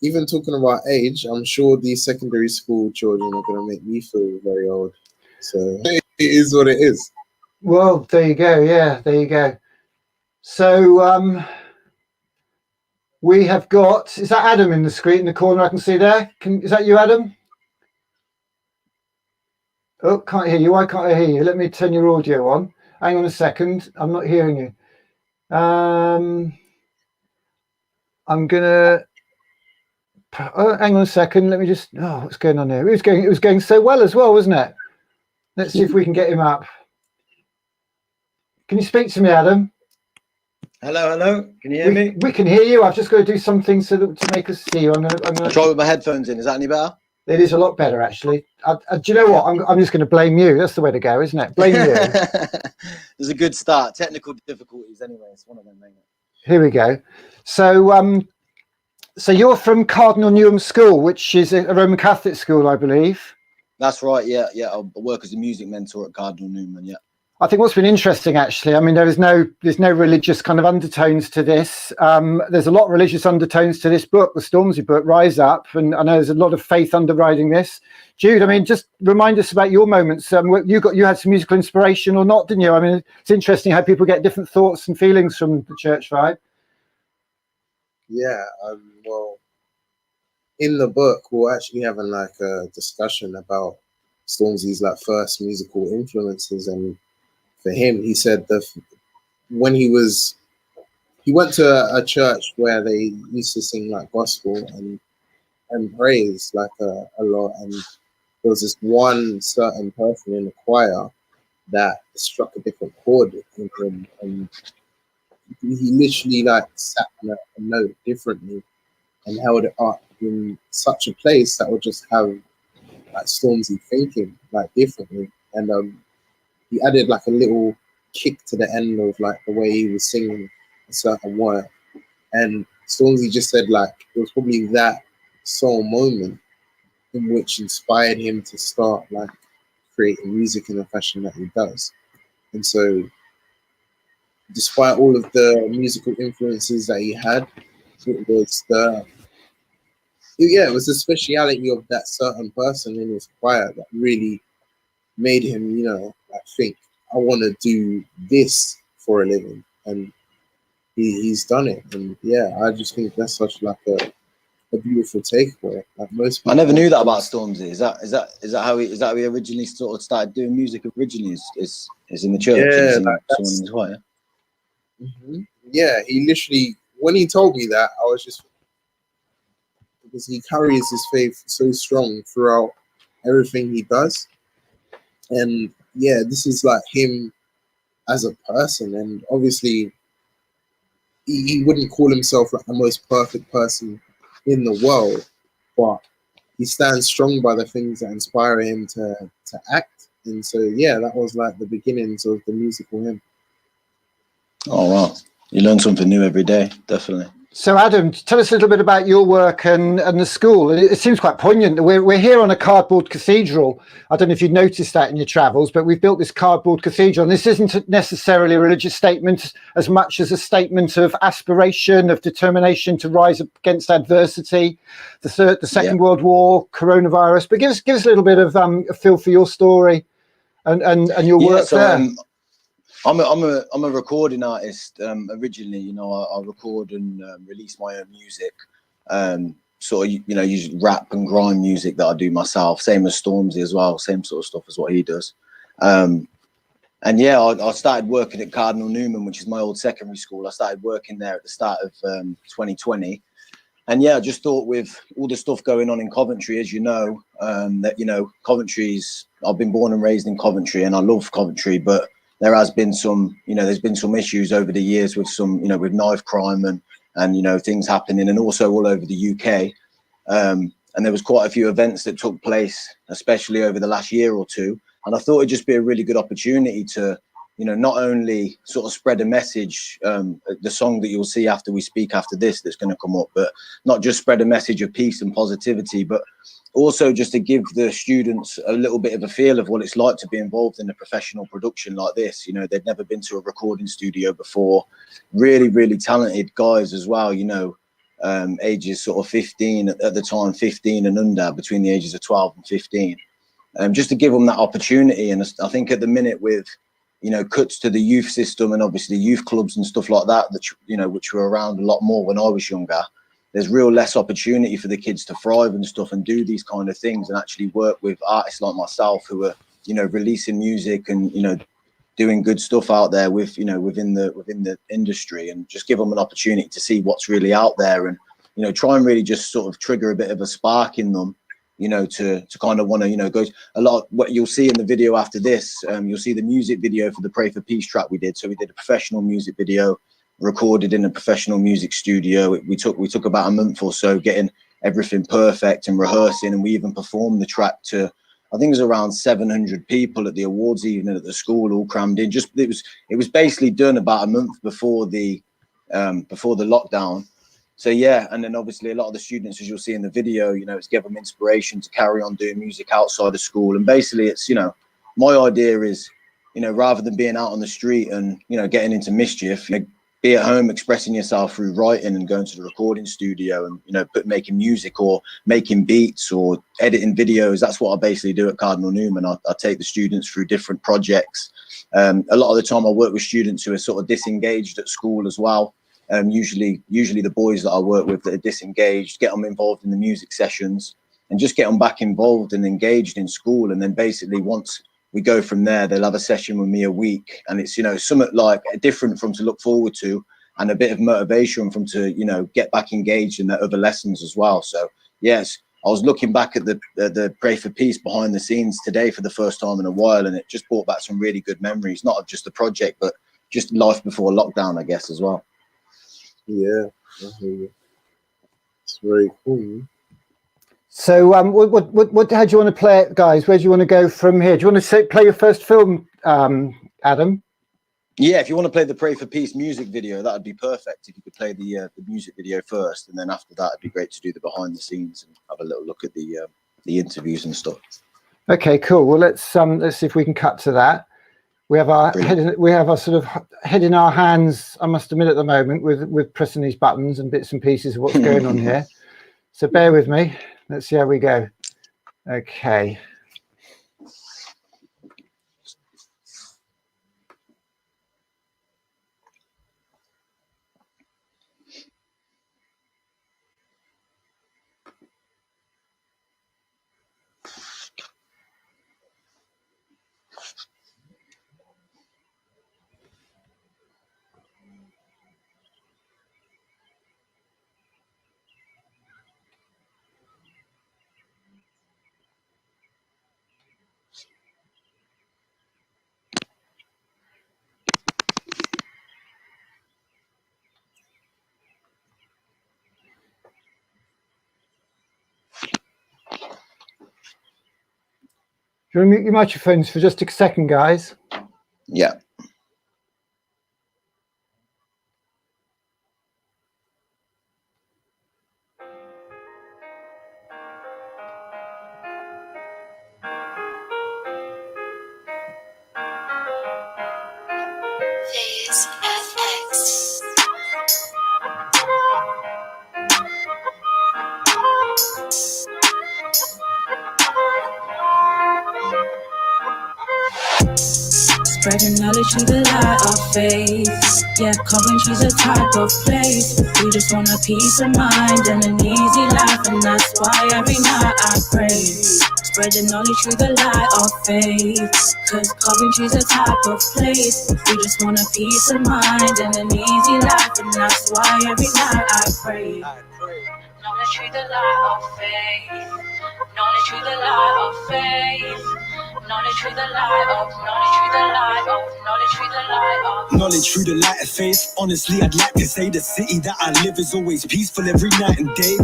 even talking about age, I'm sure these secondary school children are going to make me feel very old. So it is what it is. Well, there you go. Yeah, there you go. So we have got, is that Adam in the screen in the corner I can see there? Is that you, Adam? Oh, can't hear you. Why can't I hear you? Let me turn your audio on. Hang on a second. I'm not hearing you. I'm gonna. Oh, hang on a second. Let me just. Oh, what's going on here? It was going so well as well, wasn't it? Let's see if we can get him up. Can you speak to me, Adam? Hello. Can you hear me? We can hear you. I've just got to do something to make us see you. I'm gonna I'll try with my headphones in. Is that any better? It is a lot better, actually. Do you know what? I'm just going to blame you. That's the way to go, isn't it? Blame you. It's a good start. Technical difficulties, anyway. It's one of them, ain't it? Here we go. So, so you're from Cardinal Newham School, which is a Roman Catholic school, I believe. That's right. Yeah. I work as a music mentor at Cardinal Newman. Yeah. I think what's been interesting, actually, I mean, there's no religious kind of undertones to this. There's a lot of religious undertones to this book, the Stormzy book, Rise Up, and I know there's a lot of faith underwriting this. Jude, I mean, just remind us about your moments. You had some musical inspiration or not, didn't you? I mean, it's interesting how people get different thoughts and feelings from the church vibe. Yeah, well, in the book, we're actually having like a discussion about Stormzy's like first musical influences, and for him, he said that when he went to a church where they used to sing like gospel and praise like a lot, and there was this one certain person in the choir that struck a different chord in him, and he literally like sat on a note differently and held it up in such a place that would just have like Stormzy thinking like differently, and he added like a little kick to the end of like the way he was singing a certain word, and Stormzy just said like it was probably that soul moment in which inspired him to start like creating music in the fashion that he does. And so despite all of the musical influences that he had, it was the speciality of that certain person in his choir that really made him, like think, I want to do this for a living, and he's done it. And yeah, I just think that's such like a beautiful takeaway. Like most people, I never knew that about Stormzy. Is that how he originally sort of started doing music? Originally, is in the church. Yeah, someone in his choir. Mm-hmm. Yeah, he literally, when he told me that, I was just, because he carries his faith so strong throughout everything he does. And yeah, this is like him as a person. And obviously, he wouldn't call himself like the most perfect person in the world, but he stands strong by the things that inspire him to act. And so, yeah, that was like the beginnings of the musical hymn. Oh, wow. You learn something new every day, definitely. So, Adam, tell us a little bit about your work and the school. It seems quite poignant. We're here on a cardboard cathedral. I don't know if you've noticed that in your travels, but we've built this cardboard cathedral. And this isn't necessarily a religious statement as much as a statement of aspiration, of determination to rise up against adversity, the Second World War, coronavirus. But give us a little bit of a feel for your story and your work there. I'm a recording artist originally. I record and release my own music. Sort of, use rap and grime music that I do myself. Same as Stormzy as well. Same sort of stuff as what he does. And yeah, I started working at Cardinal Newman, which is my old secondary school. I started working there at the start of 2020. And yeah, I just thought with all the stuff going on in Coventry, as you know, Coventry's. I've been born and raised in Coventry, and I love Coventry, but there has been some, there's been some issues over the years with some, with knife crime and things happening, and also all over the UK. And there was quite a few events that took place, especially over the last year or two. And I thought it'd just be a really good opportunity to, not only sort of spread a message, the song that you'll see after we speak after this that's going to come up, but not just spread a message of peace and positivity, but also just to give the students a little bit of a feel of what it's like to be involved in a professional production like this. They'd never been to a recording studio before. Really, really talented guys as well, ages sort of 15 at the time, 15 and under, between the ages of 12 and 15. Just to give them that opportunity. And I think at the minute with, cuts to the youth system and obviously youth clubs and stuff like that, which were around a lot more when I was younger, there's real less opportunity for the kids to thrive and stuff and do these kind of things and actually work with artists like myself who are, releasing music and, doing good stuff out there with, within the industry, and just give them an opportunity to see what's really out there and, try and really just sort of trigger a bit of a spark in them, you know, to kind of want to, you know, go a lot. What you'll see in the video after this, you'll see the music video for the Pray for Peace track we did. So we did a professional music video, recorded in a professional music studio. We took about a month or so getting everything perfect and rehearsing, and we even performed the track to, I think it was around 700 people at the awards evening at the school, all crammed in. Just it was basically done about a month before the lockdown. So yeah, and then obviously a lot of the students, as you'll see in the video, you know, it's given them inspiration to carry on doing music outside of school. And basically it's, you know, my idea is, you know, rather than being out on the street and, you know, getting into mischief, you know, be at home expressing yourself through writing and going to the recording studio and, you know, making music or making beats or editing videos. That's what I basically do at Cardinal Newman. I take the students through different projects. A lot of the time I work with students who are sort of disengaged at school as well. Usually the boys that I work with that are disengaged, get them involved in the music sessions and just get them back involved and engaged in school. And then basically once we go from there, they'll have a session with me a week. And it's, you know, something like different from to look forward to and a bit of motivation from to, you know, get back engaged in their other lessons as well. So, yes, I was looking back at the Pray for Peace behind the scenes today for the first time in a while. And it just brought back some really good memories, not of just the project, but just life before lockdown, I guess, as well. Yeah, it's very cool. So, what? How do you want to play it, guys? Where do you want to go from here? Do you want to play your first film, Adam? Yeah, if you want to play the Pray for Peace music video, that would be perfect. If you could play the music video first, and then after that, it'd be great to do the behind the scenes and have a little look at the interviews and stuff. Okay, cool. Well, let's see if we can cut to that. We have our sort of head in our hands, I must admit, at the moment with pressing these buttons and bits and pieces of what's going on here. So bear with me. Let's see how we go. Okay. Do you want to mute your microphones for just a second, guys? Yeah. Spreading knowledge through the light of faith. Yeah, Coventry's a type of place. We just want a peace of mind and an easy life, and that's why every night I pray. Spreading knowledge through the light of faith. Cause Coventry's a type of place. We just want a peace of mind and an easy life, and that's why every night I pray. Knowledge through the light of faith. Knowledge through the light of faith. Knowledge through the light of, knowledge through the light of, knowledge through the light of. Knowledge through the light of faith. Honestly, I'd like to say the city that I live is always peaceful every night and day.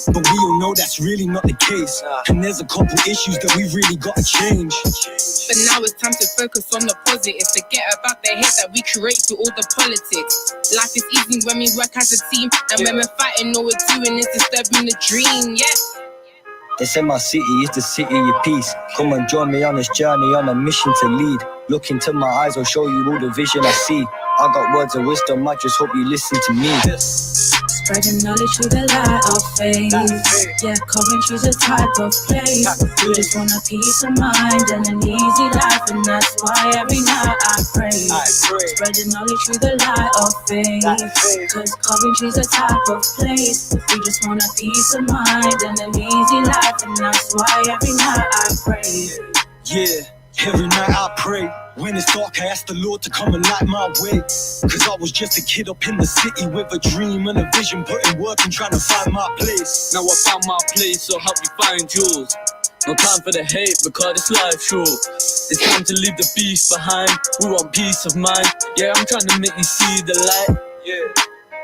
But we all know that's really not the case. And there's a couple issues that we really got to change. But now it's time to focus on the positive. Forget about the hate that we create through all the politics. Life is easy when we work as a team. And when we're fighting, all we're doing is disturbing the dream, yeah. They say my city is the city of peace. Come and join me on this journey, on a mission to lead. Look into my eyes, I'll show you all the vision I see. I got words of wisdom, I just hope you listen to me. Spreading knowledge through the light of faith. Yeah, Coventry's a type of place. We just want a peace of mind and an easy life, and that's why every night I pray. Spreading knowledge through the light of faith. Cause Coventry's a type of place. We just want a peace of mind and an easy life, and that's why every night I pray. Yeah, every night I pray. When it's dark, I ask the Lord to come and light my way. Cause I was just a kid up in the city with a dream and a vision, putting work and trying to find my place. Now I found my place, so help you find yours. No time for the hate because it's life short. It's time to leave the beef behind. We want peace of mind. Yeah, I'm trying to make you see the light. Yeah.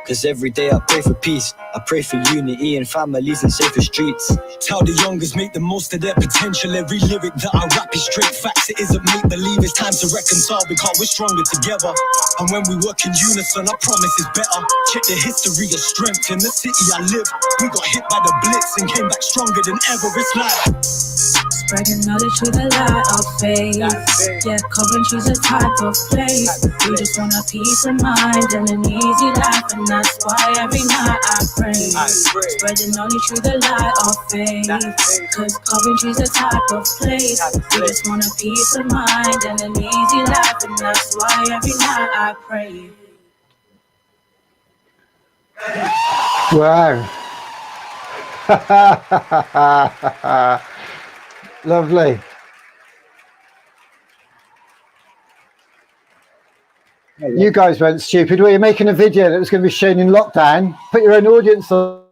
Cause every day I pray for peace, I pray for unity and families and safer streets. Tell the youngers make the most of their potential. Every lyric that I rap is straight facts, it isn't make believe. It's time to reconcile because we're stronger together. And when we work in unison, I promise it's better. Check the history of strength in the city I live. We got hit by the blitz and came back stronger than ever. It's like spreading knowledge through the light of faith. Yeah, Coventry's a type of place. We just want a peace of mind and an easy life, and that's why every night I pray. Spreading knowledge through the light of faith. Cause Coventry's a type of place. We just want a peace of mind and an easy life, and that's why every night I pray. Wow. Lovely. You guys went stupid. Were you making a video that was going to be shown in lockdown? Put your own audience on.